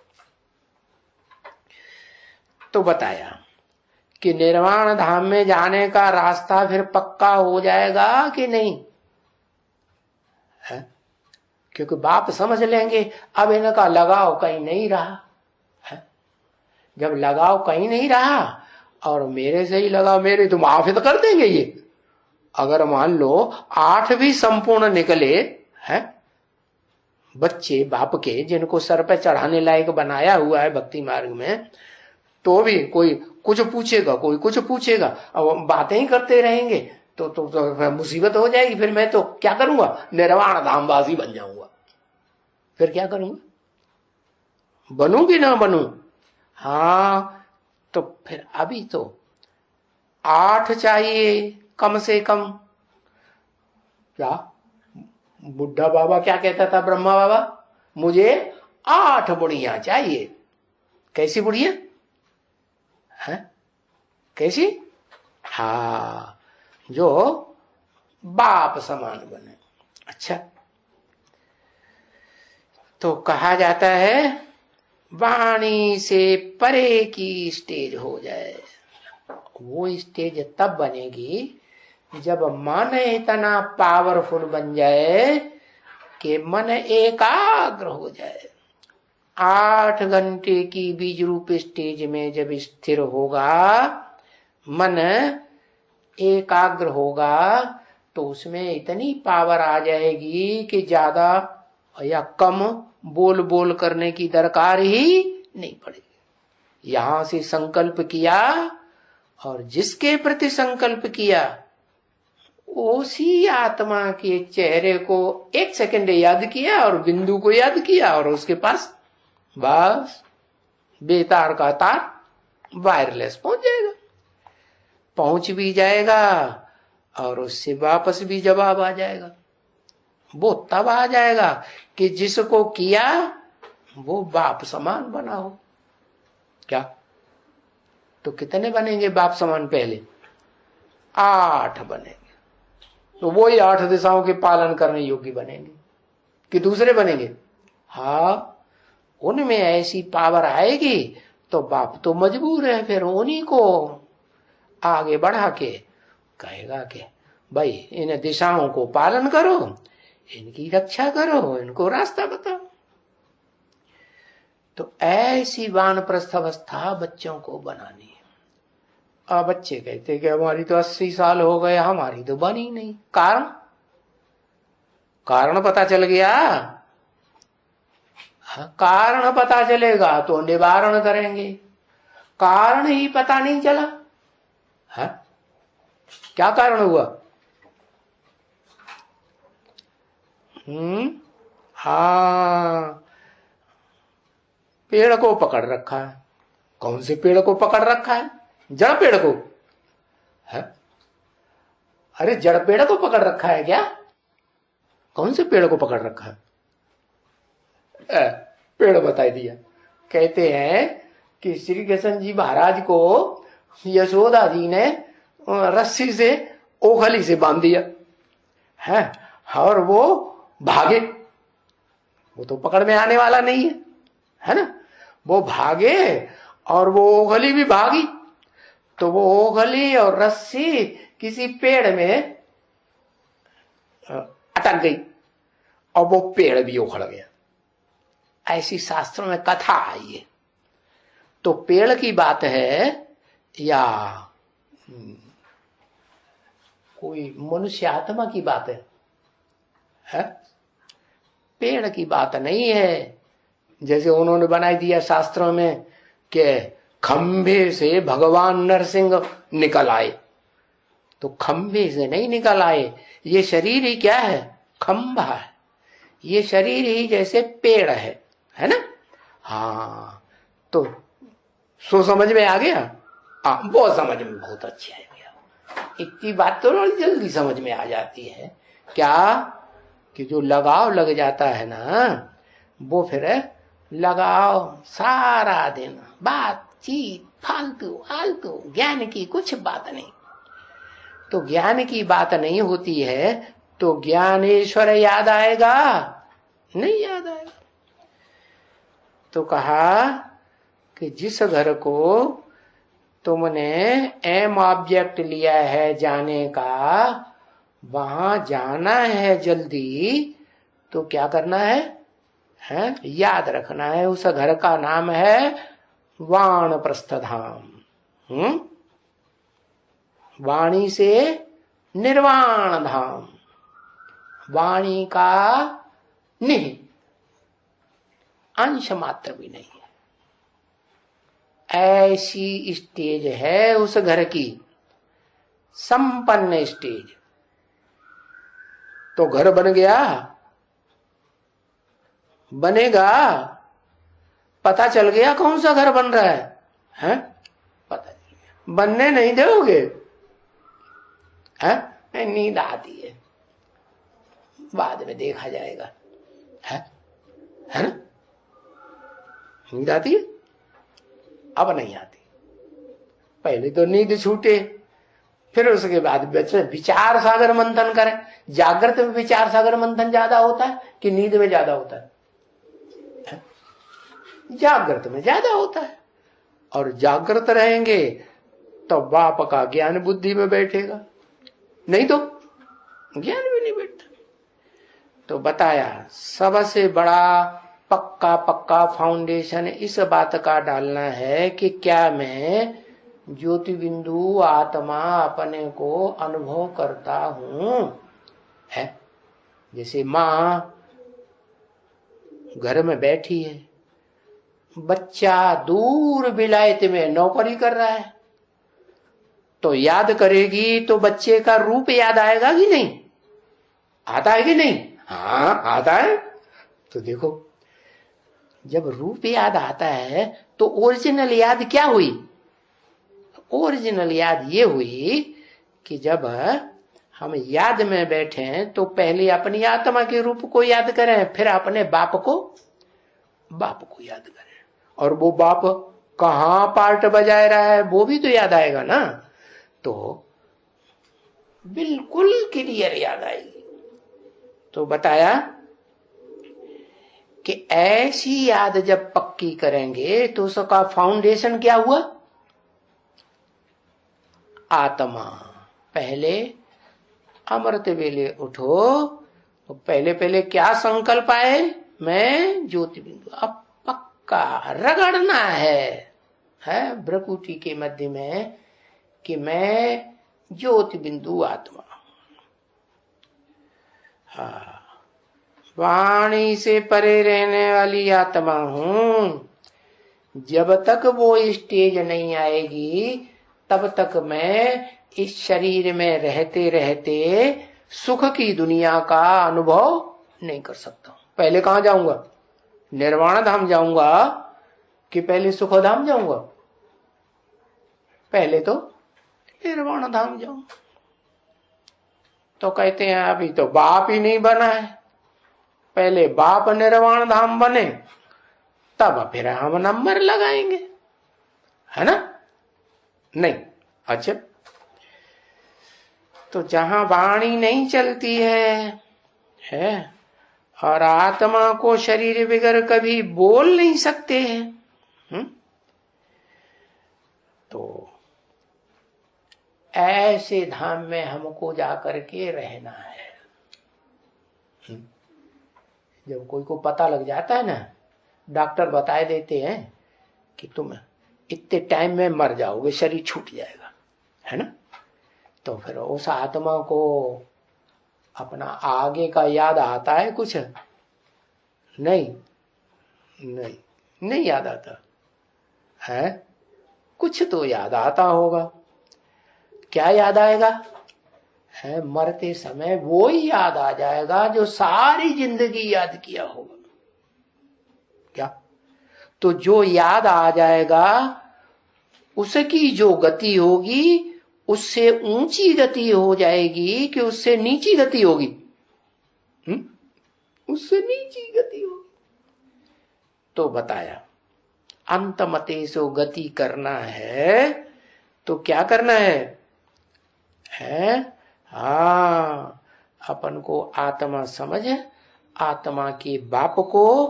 तो बताया कि निर्वाण धाम में जाने का रास्ता फिर पक्का हो जाएगा कि नहीं है? क्योंकि बाप समझ लेंगे अब इनका लगाव कहीं नहीं रहा है। जब लगाव कहीं नहीं रहा और मेरे से ही लगाव, मेरे तो माफ तो कर देंगे ये। अगर मान लो 8 भी संपूर्ण निकले हैं बच्चे बाप के, जिनको सर पे चढ़ाने लायक बनाया हुआ है भक्ति मार्ग में, तो भी कोई कुछ पूछेगा, कोई कुछ पूछेगा, अब बातें ही करते रहेंगे तो मुसीबत हो जाएगी। फिर मैं तो क्या करूंगा? निर्वाण धामवासी बन जाऊंगा। फिर क्या करूंगा? बनूंगी ना बनूं? हाँ, तो फिर अभी तो 8 चाहिए कम से कम। क्या बुढ़ा बाबा क्या कहता था? ब्रह्मा बाबा, मुझे 8 बुढ़िया चाहिए। कैसी बुढ़िया है? कैसी? हाँ, जो बाप समान बने। अच्छा, तो कहा जाता है वाणी से परे की स्टेज हो जाए। वो स्टेज तब बनेगी जब मन इतना पावरफुल बन जाए कि मन एकाग्र हो जाए। 8 घंटे की बीज रूप स्टेज में जब स्थिर होगा, मन एकाग्र होगा, तो उसमें इतनी पावर आ जाएगी कि ज्यादा या कम बोल बोल करने की दरकार ही नहीं पड़ेगी। यहां से संकल्प किया और जिसके प्रति संकल्प किया उसी आत्मा के चेहरे को 1 सेकंड याद किया और बिंदु को याद किया और उसके पास बस बेतार का तार वायरलेस पहुंच जाएगा। पहुंच भी जाएगा और उससे वापस भी जवाब आ जाएगा। वो तब आ जाएगा कि जिसको किया वो बाप समान बना हो। क्या? तो कितने बनेंगे बाप समान? पहले 8 बनेंगे। तो वही 8 दिशाओं के पालन करने योग्य बनेंगे कि दूसरे बनेंगे? हाँ, उनमें ऐसी पावर आएगी तो बाप तो मजबूर है फिर उन्हीं को आगे बढ़ा के कहेगा कि भाई इन दिशाओं को पालन करो, इनकी रक्षा करो, इनको रास्ता बताओ। तो ऐसी वानप्रस्थ अवस्था बच्चों को बनानी है। अब बच्चे कहते कि हमारी तो 80 साल हो गए, हमारी तो बनी नहीं। कारण कारण पता चल गया, कारण पता चलेगा तो निवारण करेंगे। कारण ही पता नहीं चला, है क्या कारण हुआ? हाँ, पेड़ को पकड़ रखा है। कौन से पेड़ को पकड़ रखा है? जड़ पेड़ को है। अरे जड़ पेड़ को पकड़ रखा है क्या? कौन से पेड़ को पकड़ रखा है? पेड़ बता दिया। कहते हैं कि श्री कृष्ण जी महाराज को यशोदा जी ने रस्सी से ओखली से बांध दिया है, और वो भागे। वो तो पकड़ में आने वाला नहीं है ना। वो भागे और वो ओखली भी भागी, तो वो ओखली और रस्सी किसी पेड़ में अटक गई और वो पेड़ भी उखड़ गया। ऐसी शास्त्रों में कथा आई है। तो पेड़ की बात है या कोई मनुष्य आत्मा की बात है? पेड़ की बात नहीं है। जैसे उन्होंने बनाई दिया शास्त्रों में कि खंभे से भगवान नरसिंह निकल आए, तो खंभे से नहीं निकल आए। ये शरीर ही क्या है? खंभा है। ये शरीर ही जैसे पेड़ है ना। हाँ, तो सो समझ में आ गया। हाँ, वो समझ में बहुत अच्छा है गया। इतनी बात तो बड़ी जल्दी समझ में आ जाती है। क्या कि जो लगाव लग जाता है ना, वो फिर लगाव सारा दिन बातचीत फालतू फालतू, ज्ञान की कुछ बात नहीं। तो ज्ञान की बात नहीं होती है तो ज्ञानेश्वर याद आएगा? नहीं याद आएगा। तो कहा कि जिस घर को तुमने एम ऑब्जेक्ट लिया है जाने का, वहां जाना है जल्दी, तो क्या करना है? याद रखना है। उस घर का नाम है वानप्रस्थ धाम। वाणी से निर्वाण धाम। वाणी का नहीं, अंश मात्र भी नहीं है। ऐसी स्टेज है उस घर की, संपन्न स्टेज। तो घर बन गया, बनेगा, पता चल गया कौन सा घर बन रहा है? पता चल गया। बनने नहीं दोगे? नींद आती है, बाद में देखा जाएगा। है ना? नींद आती है, अब नहीं आती। पहले तो नींद छूटे, फिर उसके बाद विचार सागर मंथन करें। जागृत में विचार सागर मंथन ज्यादा होता है कि नींद में ज्यादा होता है? जागृत में ज्यादा होता है। और जागृत रहेंगे तो बाप का ज्ञान बुद्धि में बैठेगा, नहीं तो ज्ञान भी नहीं बैठता। तो बताया सबसे बड़ा पक्का फाउंडेशन इस बात का डालना है कि क्या मैं ज्योति बिंदु आत्मा अपने को अनुभव करता हूं? है जैसे मां घर में बैठी है, बच्चा दूर विलायत में नौकरी कर रहा है, तो याद करेगी तो बच्चे का रूप याद आएगा कि नहीं? आता है कि नहीं? हाँ आता है। तो देखो, जब रूप याद आता है तो ओरिजिनल याद क्या हुई? ओरिजिनल याद ये हुई कि जब हम याद में बैठे तो पहले अपनी आत्मा के रूप को याद करें, फिर अपने बाप को याद करें। और वो बाप कहाँ पार्ट बजाए रहा है वो भी तो याद आएगा ना। तो बिल्कुल क्लियर याद आएगी। तो बताया कि ऐसी याद जब पक्की करेंगे तो उसका फाउंडेशन क्या हुआ? आत्मा। पहले अमृत वेले उठो तो पहले क्या संकल्प आए? मैं ज्योति बिंदु। अब पक्का रगड़ना है भ्रकुटी के मध्य में कि मैं ज्योति बिंदु आत्मा। हाँ, वाणी से परे रहने वाली आत्मा हूं। जब तक वो स्टेज नहीं आएगी तब तक मैं इस शरीर में रहते रहते सुख की दुनिया का अनुभव नहीं कर सकता। पहले कहां जाऊंगा? निर्वाण धाम जाऊंगा कि पहले सुख धाम जाऊंगा? पहले तो निर्वाण धाम जाऊंगा। तो कहते हैं अभी तो बाप ही नहीं बना है, पहले बाप निर्वाण धाम बने तब फिर हम नंबर लगाएंगे, है ना? नहीं। अच्छा, तो जहां वाणी नहीं चलती है और आत्मा को शरीर बगैर कभी बोल नहीं सकते हैं, तो ऐसे धाम में हमको जाकर के रहना है। जब कोई को पता लग जाता है ना, डॉक्टर बताए देते हैं कि तुम इतने टाइम में मर जाओगे, शरीर छूट जाएगा, है ना? तो फिर उस आत्मा को अपना आगे का याद आता है कुछ? नहीं नहीं नहीं याद आता है। कुछ तो याद आता होगा। क्या याद आएगा? है मरते समय वो ही याद आ जाएगा जो सारी जिंदगी याद किया होगा। क्या? तो जो याद आ जाएगा उसकी जो गति होगी उससे ऊंची गति हो जाएगी कि उससे नीची गति होगी? उससे नीची गति होगी। तो बताया अंतमते सो गति करना है तो क्या करना है? हाँ, अपन को आत्मा समझ, आत्मा के बाप को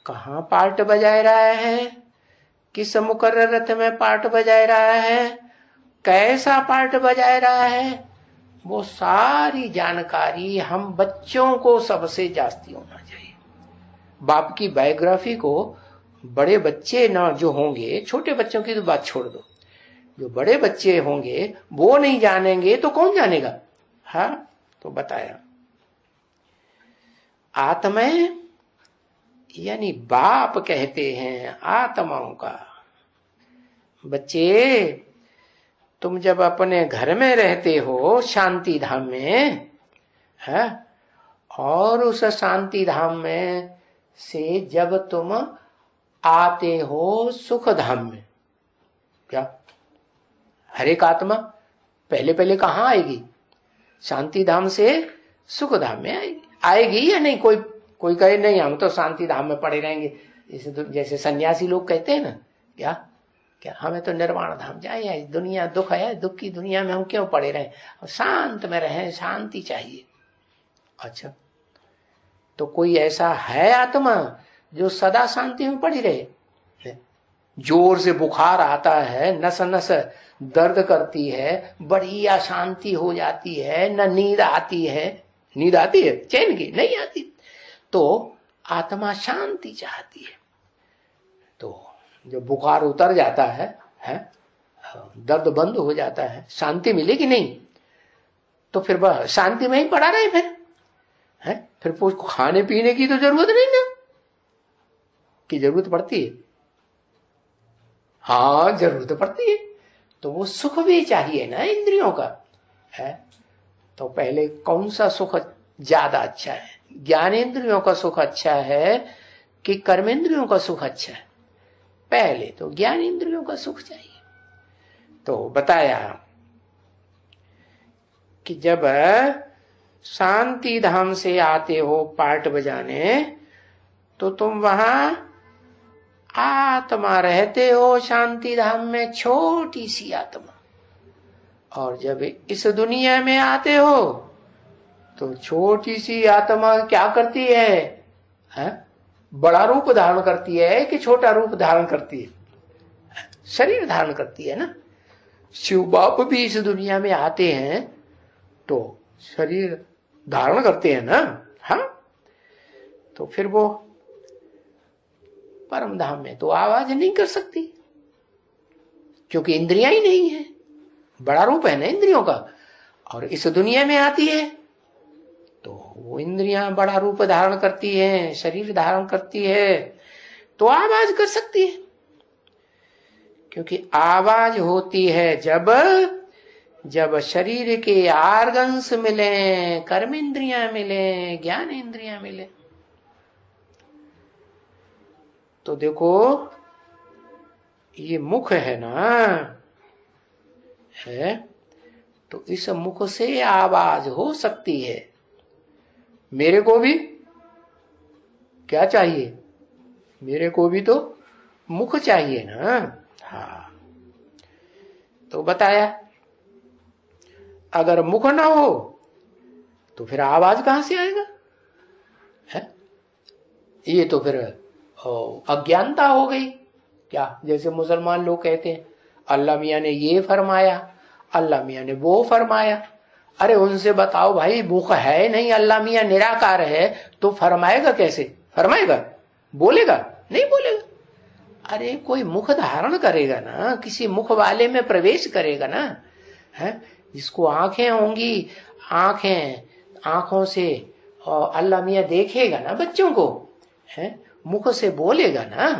कहाँ पार्ट बजाए रहा है, किस मुकर्रर रथ में पार्ट बजाए रहा है, कैसा पार्ट बजाए रहा है, वो सारी जानकारी हम बच्चों को सबसे जास्ती होना चाहिए। बाप की बायोग्राफी को बड़े बच्चे ना जो होंगे, छोटे बच्चों की तो बात छोड़ दो, जो बड़े बच्चे होंगे वो नहीं जानेंगे तो कौन जानेगा? हाँ, तो बताया आत्मा यानी बाप कहते हैं आत्माओं का। बच्चे, तुम जब अपने घर में रहते हो शांति धाम में, है, और उस शांति धाम में से जब तुम आते हो सुख धाम में, क्या हर एक आत्मा पहले पहले कहाँ आएगी? शांति धाम से सुख धाम में आएगी या नहीं? कोई कहे नहीं हम तो शांति धाम में पड़े रहेंगे, जैसे सन्यासी लोग कहते हैं ना, क्या हमें तो निर्वाण धाम जाए, दुनिया दुख है, दुख की दुनिया में हम क्यों पड़े रहे, शांत में रहें, शांति चाहिए। अच्छा, तो कोई ऐसा है आत्मा जो सदा शांति में पड़ी रहे? जोर से बुखार आता है, नस नस दर्द करती है, बड़ी अशांति हो जाती है, न नींद आती है। नींद आती है चैन की? नहीं आती। तो आत्मा शांति चाहती है। तो जब बुखार उतर जाता है, दर्द बंद हो जाता है, शांति मिलेगी नहीं? तो फिर वह शांति में ही पड़ा रहे फिर खाने पीने की तो जरूरत नहीं ना, कि जरूरत पड़ती है? हाँ, जरूरत पड़ती है। तो वो सुख भी चाहिए ना इंद्रियों का, है? तो पहले कौन सा सुख ज्यादा अच्छा है? ज्ञानेंद्रियों का सुख अच्छा है कि कर्मेंद्रियों का सुख अच्छा है? पहले तो ज्ञानेंद्रियों का सुख चाहिए। तो बताया कि जब शांति धाम से आते हो पार्ट बजाने तो तुम वहां आत्मा रहते हो शांति धाम में, छोटी सी आत्मा, और जब इस दुनिया में आते हो तो छोटी सी आत्मा क्या करती है? बड़ा रूप धारण करती है कि छोटा रूप धारण करती है? शरीर धारण करती है ना। शिव बाप भी इस दुनिया में आते हैं तो शरीर धारण करते हैं ना। हाँ, तो फिर वो परम धाम में तो आवाज नहीं कर सकती क्योंकि इंद्रियां ही नहीं है, बड़ा रूप है ना इंद्रियों का, और इस दुनिया में आती है तो वो इंद्रियां बड़ा रूप धारण करती हैं, शरीर धारण करती है, तो आवाज कर सकती है। क्योंकि आवाज होती है जब शरीर के आर्गन्स मिले, कर्म इंद्रियां मिले, ज्ञान इंद्रियां मिले। तो देखो ये मुख है ना, है, तो इस मुख से आवाज हो सकती है। मेरे को भी क्या चाहिए? मेरे को भी तो मुख चाहिए ना। हाँ, तो बताया अगर मुख ना हो तो फिर आवाज कहां से आएगा? है, ये तो फिर अज्ञानता हो गई। क्या, जैसे मुसलमान लोग कहते हैं अल्लाह मियां ने ये फरमाया, अल्लाह मियां ने वो फरमाया। अरे उनसे बताओ भाई, मुख है नहीं, अल्लाह मियां निराकार है, तो फरमाएगा कैसे? फरमाएगा? बोलेगा? नहीं बोलेगा। अरे कोई मुख धारण करेगा ना, किसी मुख वाले में प्रवेश करेगा ना, है, जिसको आंखें होंगी, आंखों से अल्लाह मियां देखेगा ना बच्चों को, है, मुख से बोलेगा ना।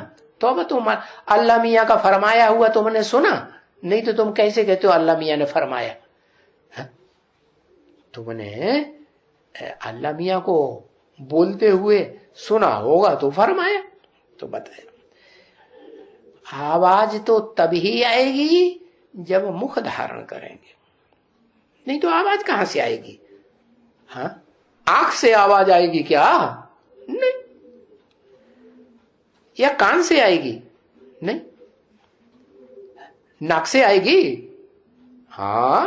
तो अब तुम अल्लाह मियां का फरमाया हुआ तुमने सुना, नहीं तो तुम कैसे कहते हो अल्लाह मियां ने फरमाया? तुमने अल्लाह मियां को बोलते हुए सुना होगा तो फरमाया। तो बताया आवाज तो तभी आएगी जब मुख धारण करेंगे, नहीं तो आवाज कहां से आएगी? हाँ, आंख से आवाज आएगी क्या? नहीं। या कान से आएगी? नहीं। नाक से आएगी? हाँ,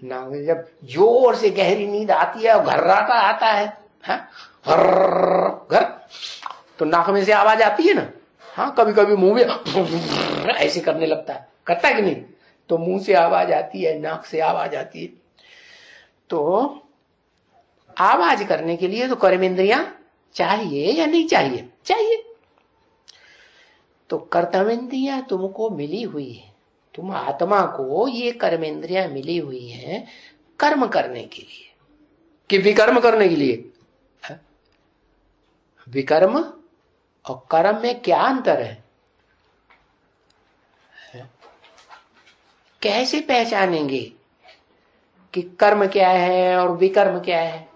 नाक जब जोर से गहरी नींद आती है और घर्राटा आता है, घर, तो नाक में से आवाज आती है ना। हाँ, कभी कभी मुंह में ऐसे करने लगता है, करता है कि नहीं? तो मुंह से आवाज आती है, नाक से आवाज आती है। तो आवाज करने के लिए तो कर्मेंद्रियां चाहिए या नहीं चाहिए? चाहिए। तो कर्तव्येंद्रियां तुमको मिली हुई है, तुम आत्मा को ये कर्मेंद्रियां मिली हुई हैं कर्म करने के लिए कि विकर्म करने के लिए? विकर्म और कर्म में क्या अंतर है? कैसे पहचानेंगे कि कर्म क्या है और विकर्म क्या है?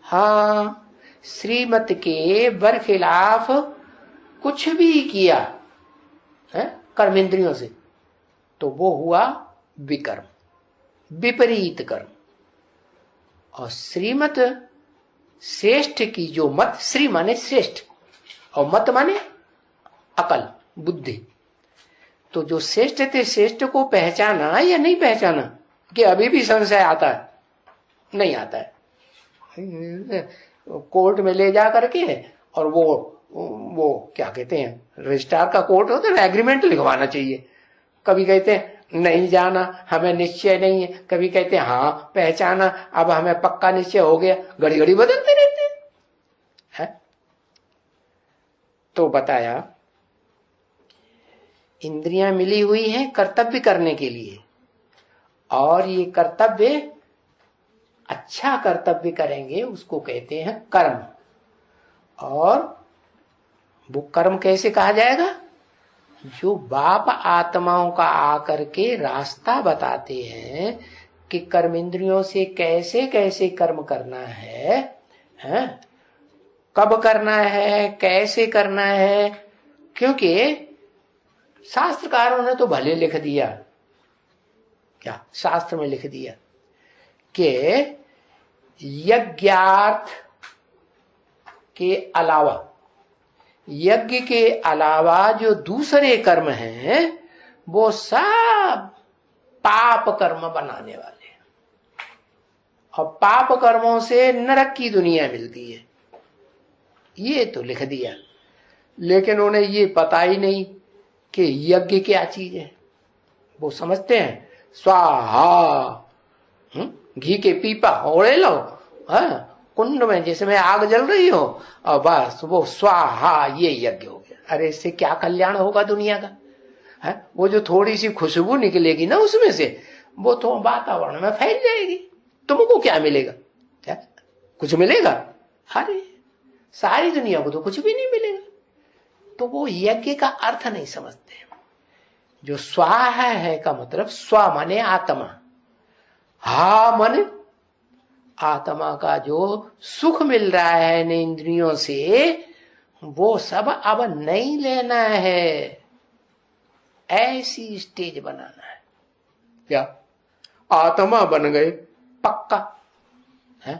हाँ, श्रीमत के बरखिलाफ कुछ भी किया है कर्मेंद्रियों से तो वो हुआ विकर्म, विपरीत कर्म। और श्रीमत श्रेष्ठ की जो मत, श्री माने श्रेष्ठ और मत माने अकल, बुद्धि। तो जो श्रेष्ठ थे, श्रेष्ठ को पहचाना या नहीं पहचाना? कि अभी भी संशय आता है? नहीं आता है। कोर्ट में ले जा करके और वो क्या कहते हैं, रजिस्ट्रार का कोर्ट होता है ना, एग्रीमेंट लिखवाना चाहिए। कभी कहते हैं नहीं जाना, हमें निश्चय नहीं है, कभी कहते हैं हाँ पहचाना, अब हमें पक्का निश्चय हो गया, घड़ी घड़ी बदलते रहते हैं। तो बताया इंद्रियां मिली हुई हैं कर्तव्य करने के लिए, और ये कर्तव्य अच्छा कर्तव्य करेंगे उसको कहते हैं कर्म। और वो कर्म कैसे कहा जाएगा? जो बाप आत्माओं का आकर के रास्ता बताते हैं कि कर्म इंद्रियों से कैसे कैसे कर्म करना है, कब करना है, कैसे करना है। क्योंकि शास्त्रकारों ने तो भले लिख दिया, क्या शास्त्र में लिख दिया कि यज्ञार्थ के अलावा, यज्ञ के अलावा जो दूसरे कर्म हैं वो सब पाप कर्म बनाने वाले हैं, और पाप कर्मों से नरक की दुनिया मिलती है, ये तो लिख दिया। लेकिन उन्हें ये पता ही नहीं कि यज्ञ क्या चीज है। वो समझते हैं स्वाहा, घी के पीपा ओढ़े लो, कुंड में जिसमें आग जल रही हो, और बस वो स्वाहा, ये यज्ञ हो गया। अरे इससे क्या कल्याण होगा दुनिया का? वो जो थोड़ी सी खुशबू निकलेगी ना उसमें से, वो तो वातावरण में फैल जाएगी, तुमको क्या मिलेगा? क्या कुछ मिलेगा? अरे सारी दुनिया को तो कुछ भी नहीं मिलेगा। तो वो यज्ञ का अर्थ नहीं समझते। जो स्वाहा है का मतलब स्व माने आत्मा, हा मन आत्मा का जो सुख मिल रहा है इन इंद्रियों से, वो सब अब नहीं लेना है। ऐसी स्टेज बनाना है। क्या आत्मा बन गए पक्का है?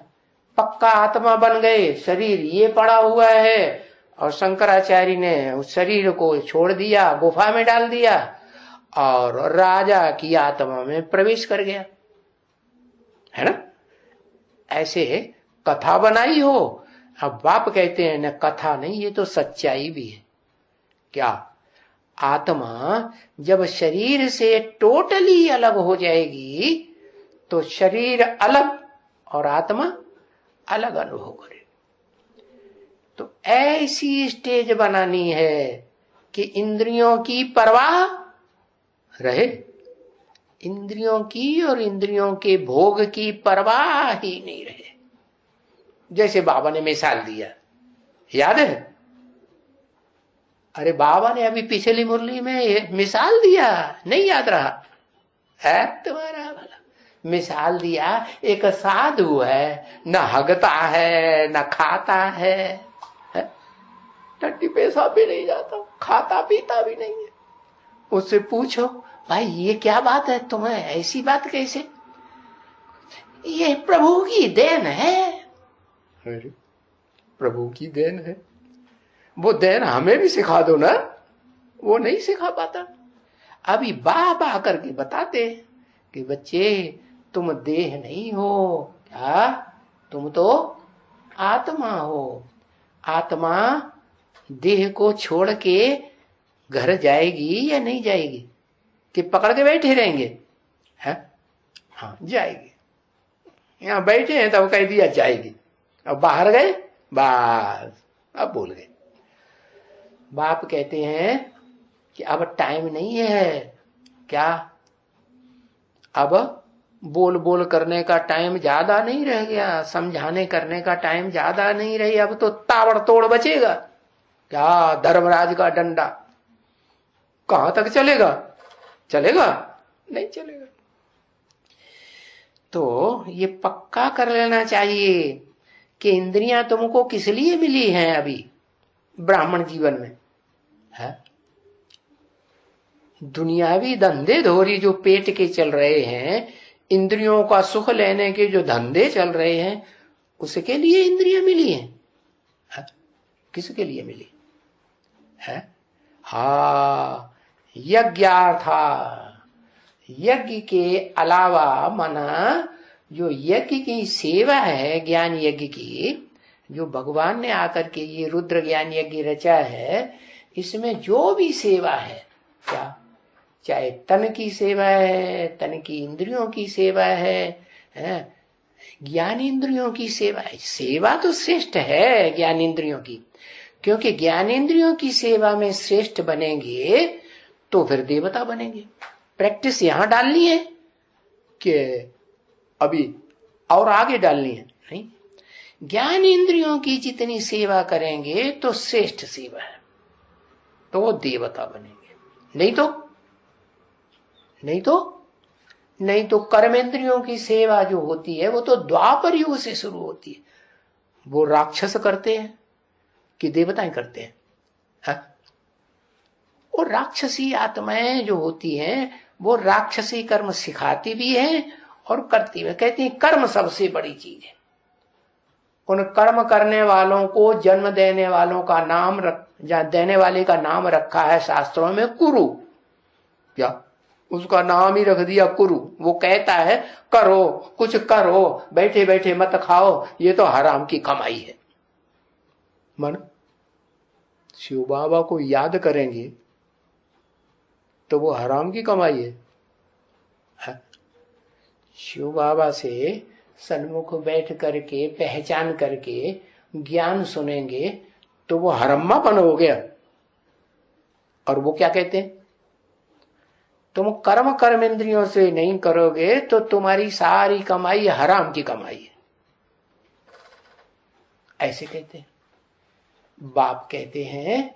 पक्का आत्मा बन गए, शरीर ये पड़ा हुआ है और शंकराचार्य ने उस शरीर को छोड़ दिया, गुफा में डाल दिया और राजा की आत्मा में प्रवेश कर गया, है ना? ऐसे कथा बनाई हो। अब बाप कहते हैं न कथा नहीं, ये तो सच्चाई भी है। क्या आत्मा जब शरीर से टोटली अलग हो जाएगी तो शरीर अलग और आत्मा अलग अनुभव करे। तो ऐसी स्टेज बनानी है कि इंद्रियों की परवाह रहे, इंद्रियों की और इंद्रियों के भोग की परवाह ही नहीं रहे। जैसे बाबा ने मिसाल दिया, याद है? अरे बाबा ने अभी पिछली मुरली में मिसाल दिया, नहीं याद रहा? है तुम्हारा भला। मिसाल दिया, एक साधु है, न हगता है न खाता है, टट्टी पेशाब भी नहीं जाता, खाता पीता भी नहीं है। उससे पूछो भाई ये क्या बात है, तुम्हें ऐसी बात कैसे? ये प्रभु की देन है। अरे प्रभु की देन है, वो देन हमें भी सिखा दो ना। वो नहीं सिखा पाता। अभी बाबा करके बताते कि बच्चे तुम देह नहीं हो, क्या तुम तो आत्मा हो। आत्मा देह को छोड़ के घर जाएगी या नहीं जाएगी? कि पकड़ के बैठे रहेंगे? है? हाँ जाएगी। यहाँ बैठे हैं तो कह दिया जाएगी, अब बाहर गए बस अब बोल गए। बाप कहते हैं कि अब टाइम नहीं है। क्या? अब बोल बोल करने का टाइम ज्यादा नहीं रह गया, समझाने करने का टाइम ज्यादा नहीं रही। अब तो ताबड़तोड़ बचेगा। क्या धर्मराज का डंडा कहां तक चलेगा? चलेगा? नहीं चलेगा। तो ये पक्का कर लेना चाहिए कि इंद्रियां तुमको किस लिए मिली हैं अभी ब्राह्मण जीवन में, है? दुनियावी धंधे धोरी जो पेट के चल रहे हैं, इंद्रियों का सुख लेने के जो धंधे चल रहे हैं, उसके लिए इंद्रियां मिली हैं, है? किसके लिए मिली है? हाँ यज्ञार्था। यज्ञ के अलावा माना जो यज्ञ की सेवा है, ज्ञान यज्ञ की, जो भगवान ने आकर के ये रुद्र ज्ञान यज्ञ रचा है, इसमें जो भी सेवा है, क्या चाहे तन की सेवा है, तन की इंद्रियों की सेवा है, ज्ञान इंद्रियों की सेवा है। सेवा तो श्रेष्ठ है ज्ञान इंद्रियों की, क्योंकि ज्ञान इंद्रियों की सेवा में श्रेष्ठ बनेंगे तो फिर देवता बनेंगे। प्रैक्टिस यहां डालनी है कि अभी और आगे डालनी है? नहीं, ज्ञान इंद्रियों की जितनी सेवा करेंगे तो श्रेष्ठ सेवा है, तो वो देवता बनेंगे। नहीं तो कर्मेंद्रियों की सेवा जो होती है वो तो द्वापर युग से शुरू होती है। वो राक्षस करते हैं कि देवताएं करते हैं, है? और राक्षसी आत्माएं जो होती हैं वो राक्षसी कर्म सिखाती भी हैं और करती भी। कहती हैं कर्म सबसे बड़ी चीज है। उन कर्म करने वालों को, जन्म देने वालों का नाम देने वाले का नाम रखा है शास्त्रों में कुरु। क्या उसका नाम ही रख दिया कुरु। वो कहता है करो, कुछ करो, बैठे बैठे मत खाओ, ये तो हराम की कमाई है। मन शिव बाबा को याद करेंगे तो वो हराम की कमाई है? शिव बाबा से सन्मुख बैठ करके पहचान करके ज्ञान सुनेंगे तो वो हरम्मापन हो गया। और वो क्या कहते हैं? तुम कर्म इंद्रियों से नहीं करोगे तो तुम्हारी सारी कमाई हराम की कमाई है, ऐसे कहते हैं। बाप कहते हैं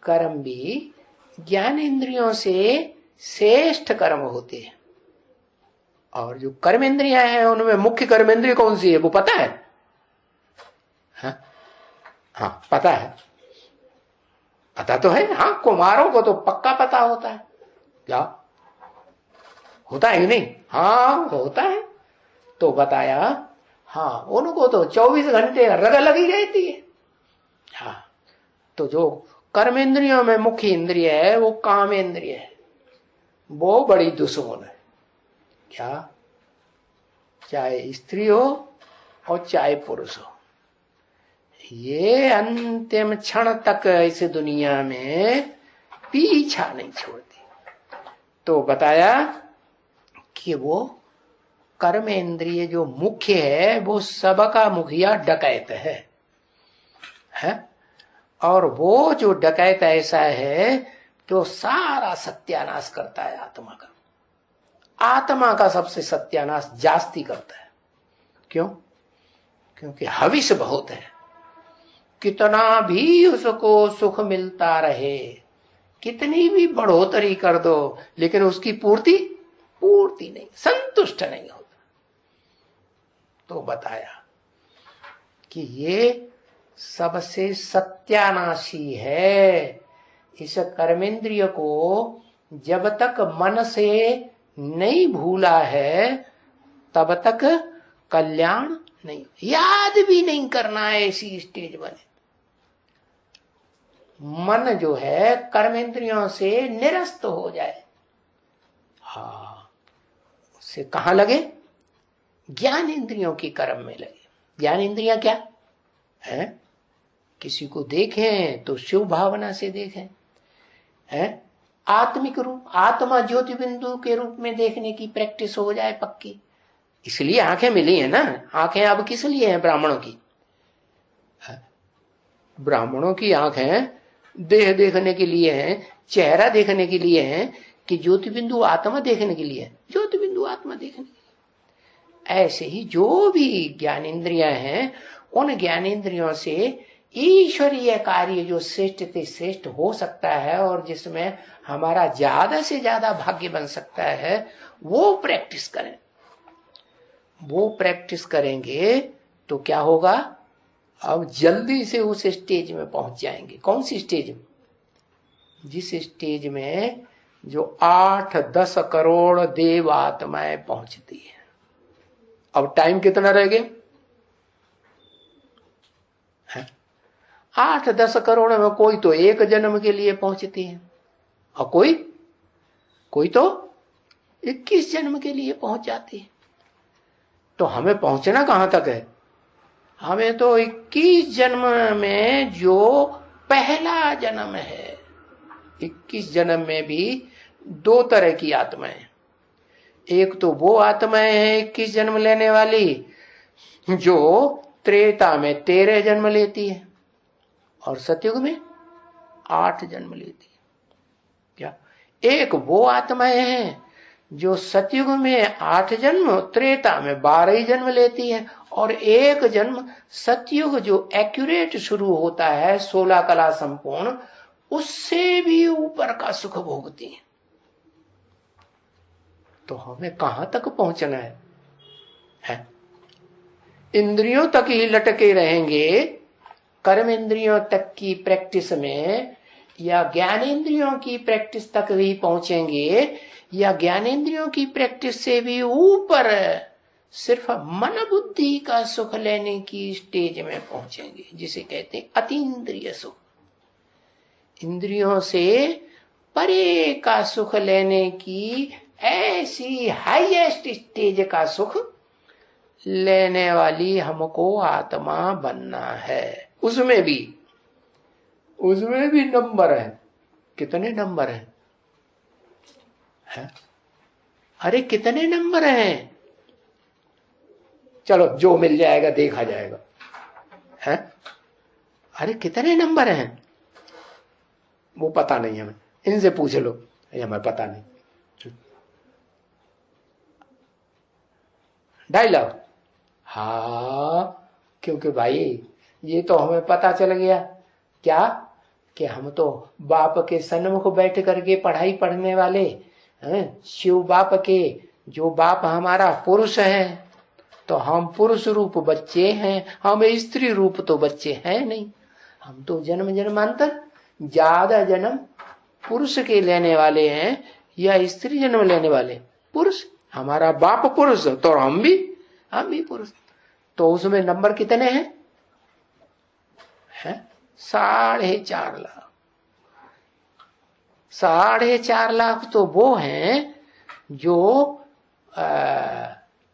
कर्म भी ज्ञान इंद्रियों से श्रेष्ठ कर्म होते हैं, और जो कर्म इंद्रियां हैं उनमें मुख्य कर्म इंद्रिय कौन सी है वो पता है? हाँ पता है, पता तो है। हाँ, कुमारों को तो पक्का पता होता है। क्या होता है कि नहीं? हाँ होता है। तो बताया, हाँ उनको तो 24 घंटे रग लगी रहती है। हाँ, तो जो कर्म इंद्रियों में मुख्य इंद्रिय है वो काम इंद्रिय है, वो बड़ी दुश्मन है। क्या? चाहे स्त्री हो और चाहे पुरुष हो, ये अंतिम क्षण तक इस दुनिया में पीछा नहीं छोड़ती। तो बताया कि वो कर्म इंद्रिय जो मुख्य है वो सबका मुखिया डकैत है? और वो जो डकैत ऐसा है जो सारा सत्यानाश करता है आत्मा का। आत्मा का सबसे सत्यानाश जास्ती करता है। क्यों? क्योंकि हविष बहुत है, कितना भी उसको सुख मिलता रहे, कितनी भी बढ़ोतरी कर दो, लेकिन उसकी पूर्ति नहीं, संतुष्ट नहीं होता। तो बताया कि ये सबसे सत्यानाशी है। इस कर्मेंद्रिय को जब तक मन से नहीं भूला है तब तक कल्याण नहीं, याद भी नहीं करना है ऐसी स्टेज बने। मन जो है कर्मेंद्रियों से निरस्त हो जाए, हाँ, उससे कहां लगे? ज्ञान इंद्रियों की कर्म में लगे। ज्ञान इंद्रियां क्या है? किसी को देखें तो शिव भावना से देखें, है आत्मिक रूप, आत्मा ज्योति बिंदु के रूप में देखने की प्रैक्टिस हो जाए पक्की। इसलिए आंखें मिली है ना। आंखें अब किस लिए हैं? ब्राह्मणों की। ब्राह्मणों की आंखें देह देखने के लिए हैं, चेहरा देखने के लिए हैं, कि ज्योति बिंदु आत्मा देखने के लिए? ज्योति बिंदु आत्मा देखने के लिए। ऐसे ही जो भी ज्ञानेंद्रियां हैं, उन ज्ञानेंद्रियों से ईश्वरीय कार्य जो श्रेष्ठ से श्रेष्ठ हो सकता है और जिसमें हमारा ज्यादा से ज्यादा भाग्य बन सकता है, वो प्रैक्टिस करें। वो प्रैक्टिस करेंगे तो क्या होगा? अब जल्दी से उस स्टेज में पहुंच जाएंगे। कौन सी स्टेज? जिस स्टेज में जो 8-10 करोड़ देव आत्माएं पहुंचती है। अब टाइम कितना रह गया? 8-10 करोड़ में कोई तो एक जन्म के लिए पहुंचती है और कोई तो 21 जन्म के लिए पहुंच जाती है। तो हमें पहुंचना कहां तक है? हमें तो 21 जन्म में जो पहला जन्म है, 21 जन्म में भी 2 तरह की आत्माएं। एक तो वो आत्माएं हैं 21 जन्म लेने वाली जो त्रेता में 13 जन्म लेती है और सतयुग में 8 जन्म लेती है। क्या? एक वो आत्माएं हैं जो सतयुग में 8 जन्म, त्रेता में 12 जन्म लेती है, और एक जन्म सतयुग जो एक्यूरेट शुरू होता है 16 कला संपूर्ण, उससे भी ऊपर का सुख भोगती है। तो हमें कहां तक पहुंचना है? इंद्रियों तक ही लटके रहेंगे, कर्म इंद्रियों तक की प्रैक्टिस में, या ज्ञानेंद्रियों की प्रैक्टिस तक ही पहुंचेंगे, या ज्ञानेंद्रियों की प्रैक्टिस से भी ऊपर सिर्फ मन बुद्धि का सुख लेने की स्टेज में पहुंचेंगे, जिसे कहते हैं अतीन्द्रिय सुख। इंद्रियों से परे का सुख लेने की ऐसी हाईएस्ट स्टेज का सुख लेने वाली हमको आत्मा बनना है। उसमें भी नंबर है। कितने नंबर हैं? अरे कितने नंबर हैं? चलो जो मिल जाएगा देखा जाएगा। अरे कितने नंबर हैं वो पता नहीं हमें, इनसे पूछ लो, हमें पता नहीं। डायलॉग। हाँ, क्योंकि भाई ये तो हमें पता चल गया क्या कि हम तो बाप के सन्मुख बैठ करके पढ़ाई पढ़ने वाले हैं, शिव बाप के, जो बाप हमारा पुरुष है, तो हम पुरुष रूप बच्चे हैं, हम स्त्री रूप तो बच्चे हैं नहीं। हम तो जन्म जन्मांतर ज्यादा जन्म पुरुष के लेने वाले हैं या स्त्री जन्म लेने वाले? पुरुष। हमारा बाप पुरुष तो हम भी पुरुष। तो उसमें नंबर कितने हैं? 4.5 लाख। 4.5 लाख तो वो हैं जो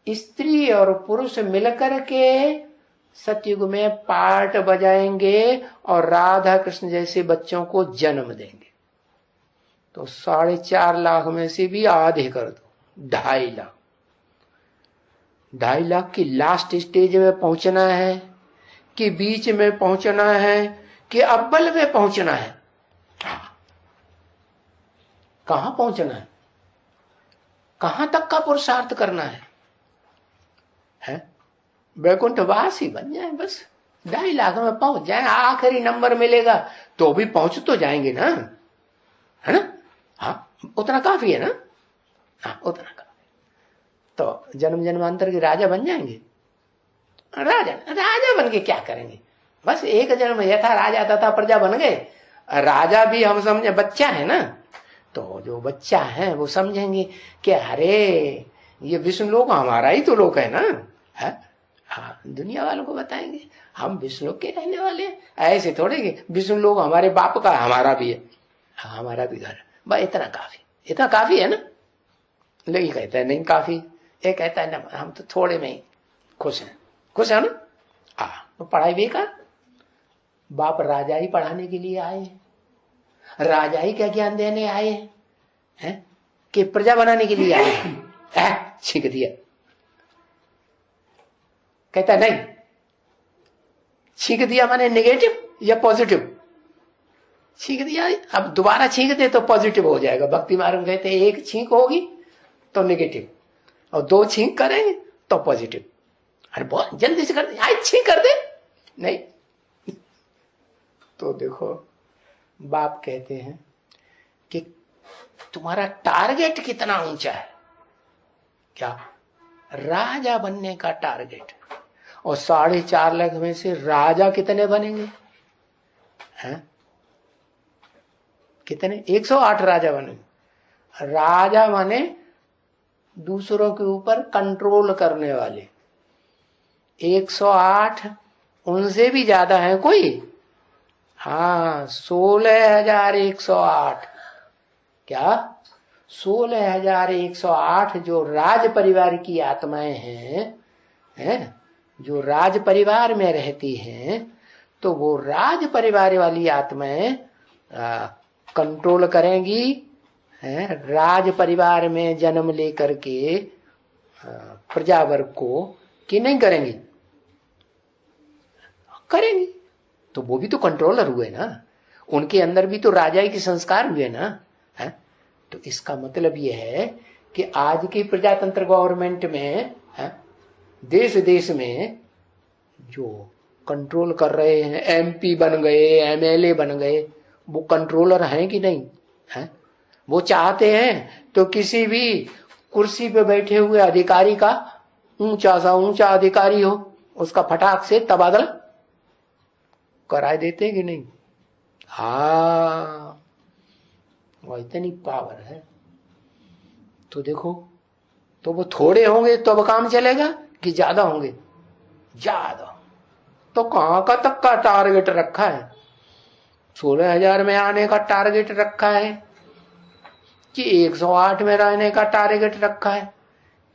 स्त्री और पुरुष मिलकर के सतयुग में पार्ट बजाएंगे और राधा कृष्ण जैसे बच्चों को जन्म देंगे। तो 4.5 लाख में से भी आधे कर दो, 2.5 लाख। 2.5 लाख की लास्ट स्टेज में पहुंचना है कि बीच में पहुंचना है कि अव्वल में पहुंचना है? कहां पहुंचना है? कहां तक का पुरुषार्थ करना है? वैकुंठवास ही बन जाए बस, 2.5 लाख में पहुंच जाए, आखिरी नंबर मिलेगा तो भी पहुंच तो जाएंगे ना, है ना? हाँ, उतना काफी है ना? हाँ, उतना काफी। तो जन्म जन्मांतर के राजा बन जाएंगे। राजा बन के क्या करेंगे? बस एक जन्म यथा राजा तथा प्रजा बन गए। राजा भी हम समझे बच्चा है ना, तो जो बच्चा है वो समझेंगे कि अरे ये विष्णु लोक हमारा ही तो लोक है ना, है? हाँ, दुनिया वालों को बताएंगे हम विष्णु लोक के रहने वाले हैं। ऐसे थोड़े कि विष्णु लोक हमारे बाप का, हमारा भी है। हाँ, हमारा भी घर है। बस इतना काफी है ना? लेकिन कहता है नहीं काफी। ये कहता है ना हम तो थोड़े में ही खुश है ना? तो पढ़ाई बेकार। बाप राजा ही पढ़ाने के लिए आए हैं, राजा ही क्या ज्ञान देने आए हैं कि प्रजा बनाने के लिए आए हैं? छींक दिया। कहता नहीं, छींक दिया माने नेगेटिव या पॉजिटिव? छींक दिया, अब दोबारा छींक दे तो पॉजिटिव हो जाएगा। भक्ति मार्ग कहते हैं एक छींक होगी तो नेगेटिव और 2 छींक करेंगे तो पॉजिटिव। अरे बहुत जल्दी से कर दे, आज छींक कर दे नहीं। तो देखो बाप कहते हैं कि तुम्हारा टारगेट कितना ऊंचा है? क्या? राजा बनने का टारगेट। और 4.5 लाख में से राजा कितने बनेंगे? हैं? कितने? 108 राजा बनेंगे। राजा माने दूसरों के ऊपर कंट्रोल करने वाले। 108 उनसे भी ज्यादा है कोई? हाँ, 16,108। क्या? 16,108 जो राज परिवार की आत्माएं हैं, जो राज परिवार में रहती हैं, तो वो राज परिवार वाली आत्माएं कंट्रोल करेंगी, राज परिवार में जन्म लेकर के प्रजावर्ग को, कि नहीं करेंगी? करेंगी। तो वो भी तो कंट्रोलर हुए ना, उनके अंदर भी तो राजाई के संस्कार हुए ना, है? तो इसका मतलब ये है कि आज की प्रजातंत्र गवर्नमेंट में, देश देश में जो कंट्रोल कर रहे हैं, एमपी बन गए, एमएलए बन गए, वो कंट्रोलर हैं कि नहीं? है? वो चाहते हैं तो किसी भी कुर्सी पे बैठे हुए अधिकारी का, ऊंचा अधिकारी हो, उसका फटाक से तबादला करा देते कि नहीं? हाँ, वो इतनी पावर है। तो देखो, तो वो थोड़े होंगे तो अब काम चलेगा कि ज्यादा होंगे? ज्यादा। तो कहां का तक का टारगेट रखा है? 16,000 में आने का टारगेट रखा है कि 108 में रहने का टारगेट रखा है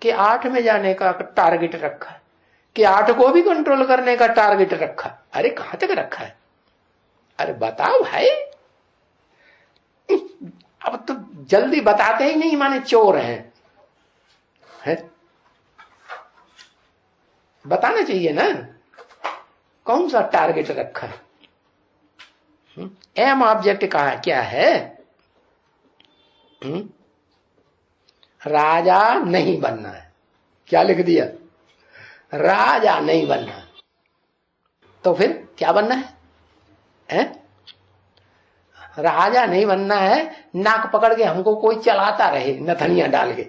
कि 8 में जाने का टारगेट रखा है कि 8 को भी कंट्रोल करने का टारगेट रखा? अरे कहां तक रखा है? अरे बताओ भाई। अब तो जल्दी बताते ही नहीं, माने चोर हैं, है? बताना चाहिए ना कौन सा टारगेट रखा है। एम ऑब्जेक्ट कहा क्या है? राजा नहीं बनना है। क्या लिख दिया? राजा नहीं बनना। तो फिर क्या बनना है? राजा नहीं बनना है, नाक पकड़ के हमको कोई चलाता रहे नथनिया डाल के,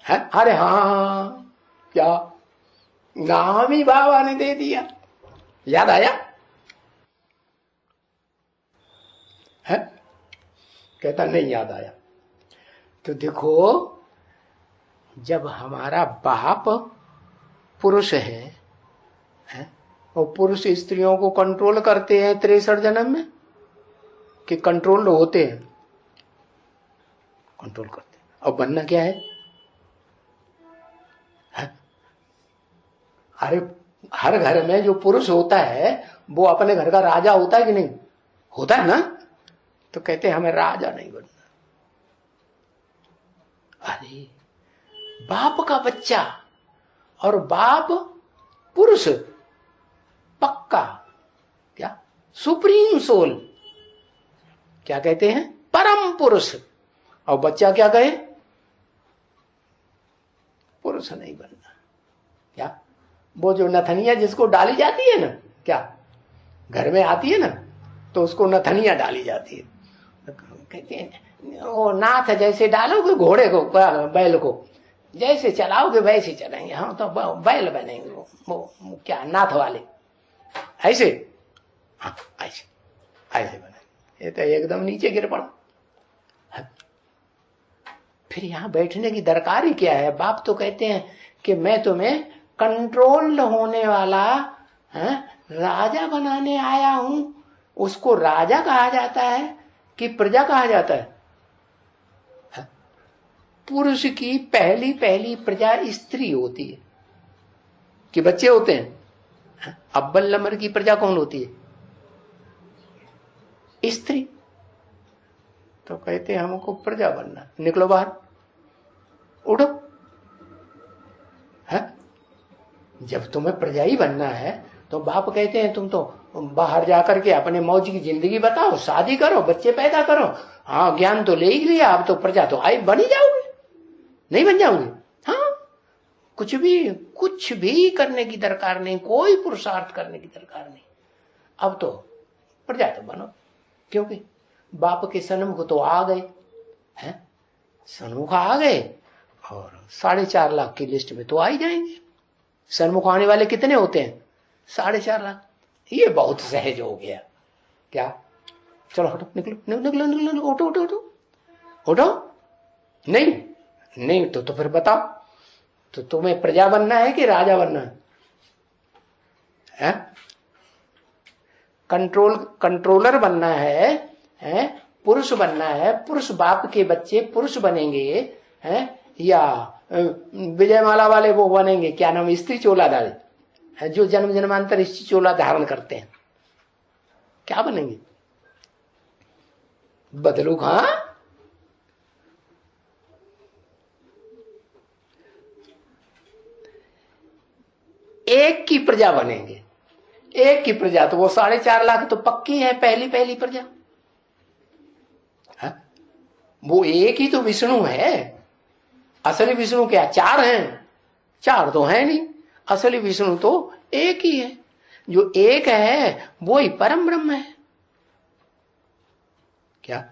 है? अरे हाँ, क्या नाम ही बाबा ने दे दिया, याद आया है? कहता नहीं याद आया। तो देखो, जब हमारा बाप पुरुष है और पुरुष स्त्रियों को कंट्रोल करते हैं 63 जन्म में, कि कंट्रोल होते हैं, कंट्रोल करते हैं। और बनना क्या है? अरे हर घर में जो पुरुष होता है वो अपने घर का राजा होता है कि नहीं? होता है ना? तो कहते हैं हमें राजा नहीं बनना। अरे बाप का बच्चा और बाप पुरुष पक्का, क्या सुप्रीम सोल, क्या कहते हैं? परम पुरुष। और बच्चा क्या कहे? पुरुष नहीं बनना। क्या वो जो नथनिया जिसको डाली जाती है ना, क्या घर में आती है ना, तो उसको नथनिया डाली जाती है। कहते हैं वो नाथ जैसे डालोगे घोड़े को, बैल को जैसे चलाओगे वैसे चलेंगे, हम तो बैल बनेंगे, वो क्या नाथ वाले, ऐसे, हाँ ऐसे ऐसे बनेंगे। ये तो एकदम नीचे गिर पड़ा। फिर यहां बैठने की दरकार ही क्या है? बाप तो कहते हैं कि मैं तुम्हें कंट्रोल होने वाला राजा बनाने आया हूं। उसको राजा कहा जाता है कि प्रजा कहा जाता है? पुरुष की पहली पहली प्रजा स्त्री होती है कि बच्चे होते हैं? अव्वल नंबर की प्रजा कौन होती है? स्त्री। तो कहते हैं हमको प्रजा बनना, निकलो बाहर, उठो। है जब तुम्हें प्रजा ही बनना है तो बाप कहते हैं तुम तो बाहर जाकर के अपने मौज की जिंदगी बताओ, शादी करो, बच्चे पैदा करो। हाँ ज्ञान तो ले ही लिया, अब तो प्रजा तो आई बन ही जाओगे, नहीं बन जाओगे? हाँ कुछ भी करने की दरकार नहीं, कोई पुरुषार्थ करने की दरकार नहीं। अब तो प्रजा तो बनो, क्योंकि बाप के सन्मुख तो आ गए हैं, सन्मुख आ गए और 4.5 लाख की लिस्ट में तो आ ही जाएंगे। सन्मुख आने वाले कितने होते हैं? 4.5 लाख। ये बहुत सहज हो गया। क्या चलो हटो, निकलो निकलो निकलो, निकलो, उठो उठो उठो उठो। नहीं तो फिर बताओ, तो तुम्हें प्रजा बनना है कि राजा बनना है? कंट्रोलर बनना है, पुरुष बनना है, पुरुष बाप के बच्चे पुरुष बनेंगे हैं, या विजयमाला वाले वो बनेंगे, क्या नाम, स्त्री चोला डाले, जो जन्म जन्मांतर स्त्री चोला धारण करते हैं, क्या बनेंगे? बदलू कहां? एक की प्रजा बनेंगे, एक की प्रजा। तो वो 4.5 लाख तो पक्की है, पहली पहली प्रजा। वो एक ही तो विष्णु है। असली विष्णु क्या 4 हैं? 4 तो है नहीं, असली विष्णु तो एक ही है। जो एक है वो ही परम ब्रह्म है। क्या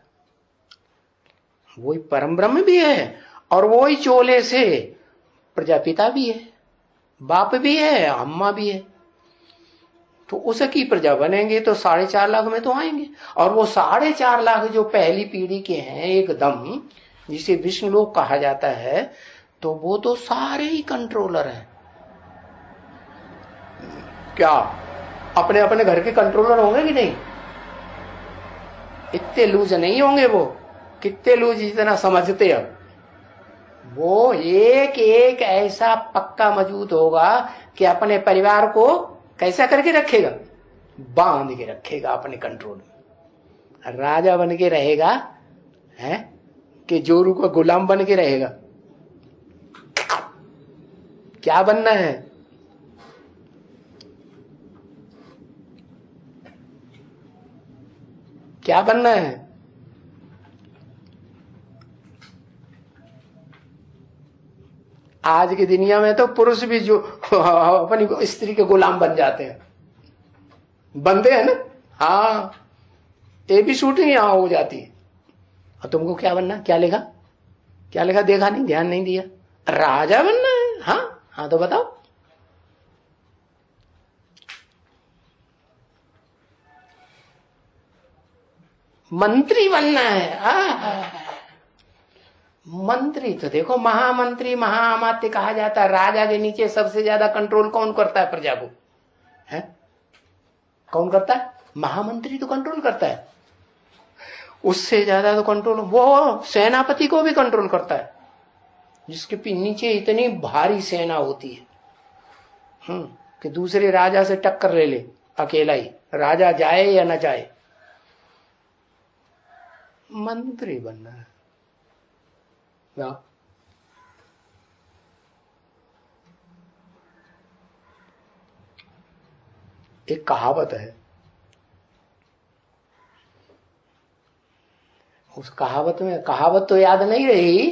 वो ही परम ब्रह्म भी है और वो ही चोले से प्रजापिता भी है, बाप भी है, अम्मा भी है। तो उसकी प्रजा बनेंगे तो 4.5 लाख में तो आएंगे। और वो 4.5 लाख जो पहली पीढ़ी के हैं एकदम, जिसे विष्णु लोक कहा जाता है, तो वो तो सारे ही कंट्रोलर हैं। क्या अपने अपने घर के कंट्रोलर होंगे कि नहीं? इतने लूज नहीं होंगे वो, कितने लूज इतना समझते। अब वो एक एक ऐसा पक्का मजबूत होगा कि अपने परिवार को कैसा करके रखेगा? बांध के रखेगा अपने कंट्रोल में। राजा बन के रहेगा है कि जोरू का गुलाम बन के रहेगा? क्या बनना है? क्या बनना है? आज की दुनिया में तो पुरुष भी जो अपनी स्त्री के गुलाम बन जाते हैं, बनते हैं ना। हाँ, ये भी शूटिंग यहां हो जाती है। और तुमको क्या बनना, क्या लिखा, क्या लिखा, देखा नहीं, ध्यान नहीं दिया, राजा बनना है। हाँ हाँ, तो बताओ। मंत्री बनना है। मंत्री तो देखो, महामंत्री महाअमात्य कहा जाता है। राजा के नीचे सबसे ज्यादा कंट्रोल कौन करता है प्रजा को, है? कौन करता है? महामंत्री तो कंट्रोल करता है। उससे ज्यादा तो कंट्रोल वो सेनापति को भी कंट्रोल करता है, जिसके नीचे इतनी भारी सेना होती है कि दूसरे राजा से टक्कर ले ले अकेला ही, राजा जाए या न जाए। मंत्री बनना है। एक कहावत है, उस कहावत में, कहावत तो याद नहीं रही,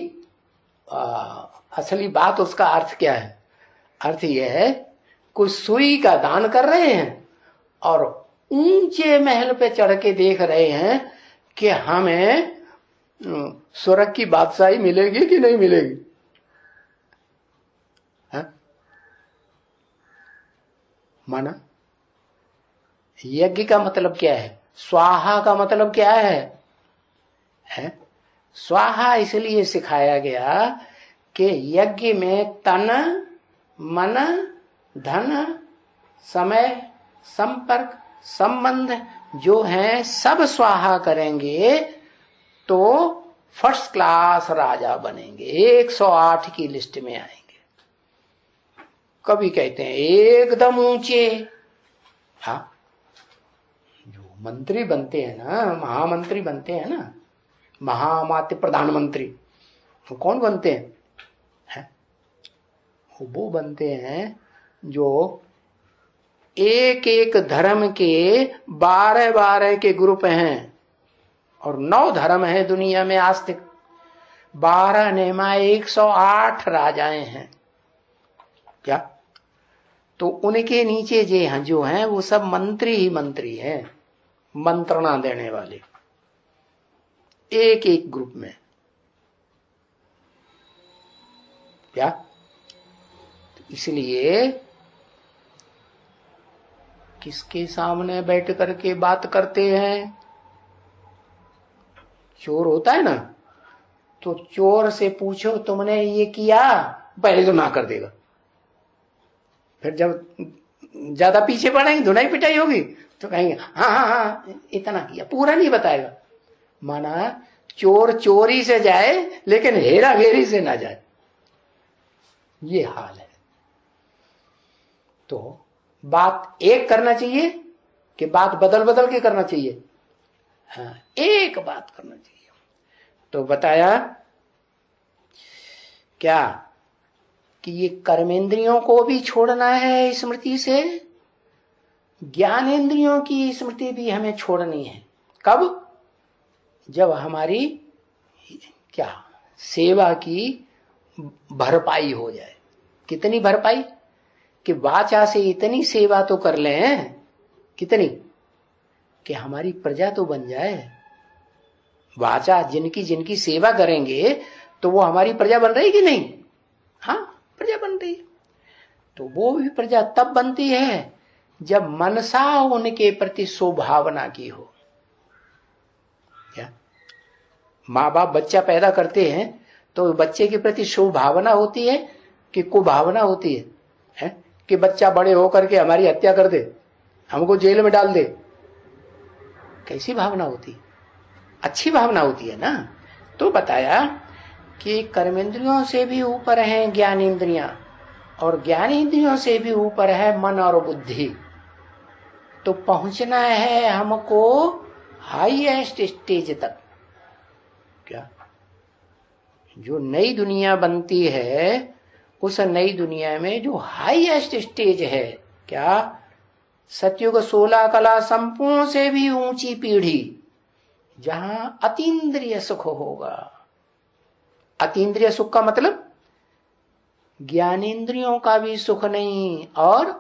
असली बात उसका अर्थ क्या है? अर्थ यह है, कोई सुई का दान कर रहे हैं और ऊंचे महल पे चढ़ के देख रहे हैं कि हमें स्वर्ग की बादशाही मिलेगी कि नहीं मिलेगी। है? माना यज्ञ का मतलब क्या है, स्वाहा का मतलब क्या है? स्वाहा इसलिए सिखाया गया कि यज्ञ में तन मन धन समय संपर्क संबंध जो है सब स्वाहा करेंगे तो फर्स्ट क्लास राजा बनेंगे, 108 की लिस्ट में आएंगे। कभी कहते हैं एकदम ऊंचे। हाँ, जो मंत्री बनते हैं ना, महामंत्री बनते हैं ना, महामात्य प्रधानमंत्री, वो कौन बनते हैं? वो बनते हैं जो एक एक धर्म के 12-12 के ग्रुप हैं, और 9 धर्म है दुनिया में आज तक, 12 नेमा 108 राजाएं हैं क्या। तो उनके नीचे जो हैं वो सब मंत्री ही मंत्री हैं, मंत्रणा देने वाले, एक एक ग्रुप में। क्या? इसलिए किसके सामने बैठ करके बात करते हैं? चोर होता है ना, तो चोर से पूछो तुमने ये किया, पहले तो ना कर देगा, फिर जब ज्यादा पीछे पड़ेंगे, धुनाई पिटाई होगी, तो कहेंगे हाँ हाँ हाँ इतना किया, पूरा नहीं बताएगा। माना चोर चोरी से जाए लेकिन हेरा फेरी से ना जाए, ये हाल है। तो बात एक करना चाहिए कि बात बदल बदल के करना चाहिए? हाँ, एक बात करना चाहिए। तो बताया क्या कि ये कर्मेंद्रियों को भी छोड़ना है स्मृति से, ज्ञानेंद्रियों की स्मृति भी हमें छोड़नी है। कब? जब हमारी क्या सेवा की भरपाई हो जाए। कितनी भरपाई? कि वाचा से इतनी सेवा तो कर लें, कितनी कि हमारी प्रजा तो बन जाए। वाचा जिनकी जिनकी सेवा करेंगे तो वो हमारी प्रजा बन रही कि नहीं? हाँ, प्रजा बन रही है। तो वो भी प्रजा तब बनती है जब मनसा उनके प्रति सौभावना की हो। क्या माँ बाप बच्चा पैदा करते हैं तो बच्चे के प्रति सौभावना होती है कि कुभावना होती है? कि बच्चा बड़े होकर के हमारी हत्या कर दे, हमको जेल में डाल दे। कैसी भावना होती? अच्छी भावना होती है ना। तो बताया कि कर्मेंद्रियों से भी ऊपर है ज्ञानेंद्रियां, और ज्ञानेंद्रियों से भी ऊपर है मन और बुद्धि। तो पहुंचना है हमको हाईएस्ट स्टेज तक। क्या? जो नई दुनिया बनती है, उस नई दुनिया में जो हाईएस्ट स्टेज है, क्या? सतयुग 16 कला संपूर्ण से भी ऊंची पीढ़ी, जहां अतीन्द्रिय सुख होगा। अतीन्द्रिय सुख का मतलब ज्ञानेंद्रियों का भी सुख नहीं और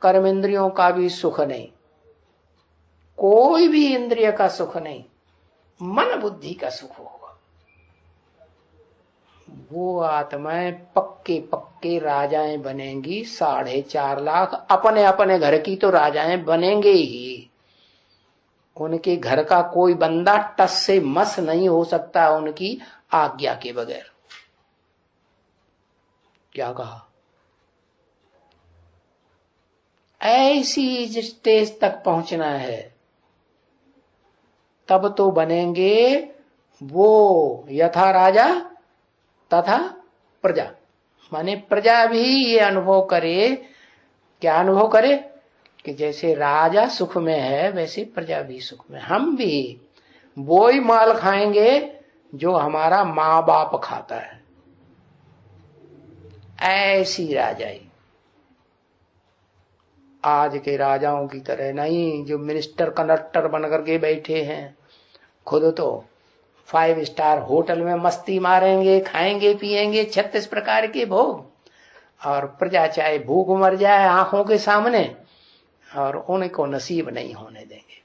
कर्मेंद्रियों का भी सुख नहीं, कोई भी इंद्रिय का सुख नहीं, मन बुद्धि का सुख होगा। वो आत्माएं पक्के पक्के राजाएं बनेंगी, 4.5 लाख अपने अपने घर की तो राजाएं बनेंगे ही। उनके घर का कोई बंदा टस से मस नहीं हो सकता उनकी आज्ञा के बगैर। क्या कहा? ऐसी स्टेज तक पहुंचना है, तब तो बनेंगे वो यथा राजा तथा प्रजा। माने प्रजा भी ये अनुभव करे, क्या अनुभव करे कि जैसे राजा सुख में है वैसे प्रजा भी सुख में। हम भी वो ही माल खाएंगे जो हमारा माँ बाप खाता है, ऐसी राजाई। आज के राजाओं की तरह नहीं जो मिनिस्टर कंडक्टर बनकर के बैठे हैं, खुद तो 5 स्टार होटल में मस्ती मारेंगे, खाएंगे पिएंगे 36 प्रकार के भोग, और प्रजा चाहे भूख मर जाए आंखों के सामने और उनको नसीब नहीं होने देंगे।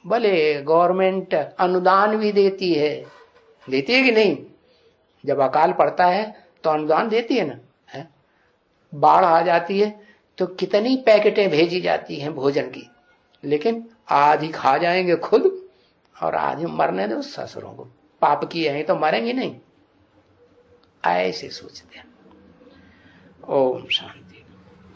भले गवर्नमेंट अनुदान भी देती है कि नहीं? जब अकाल पड़ता है तो अनुदान देती है ना, है? बाढ़ आ जाती है तो कितनी पैकेटें भेजी जाती हैं भोजन की, लेकिन आधी खा जाएंगे खुद और आधी मरने दो ससुरों को। पाप किए हैं तो मरेंगे नहीं, ऐसे सोचते हैं। ओम शांति।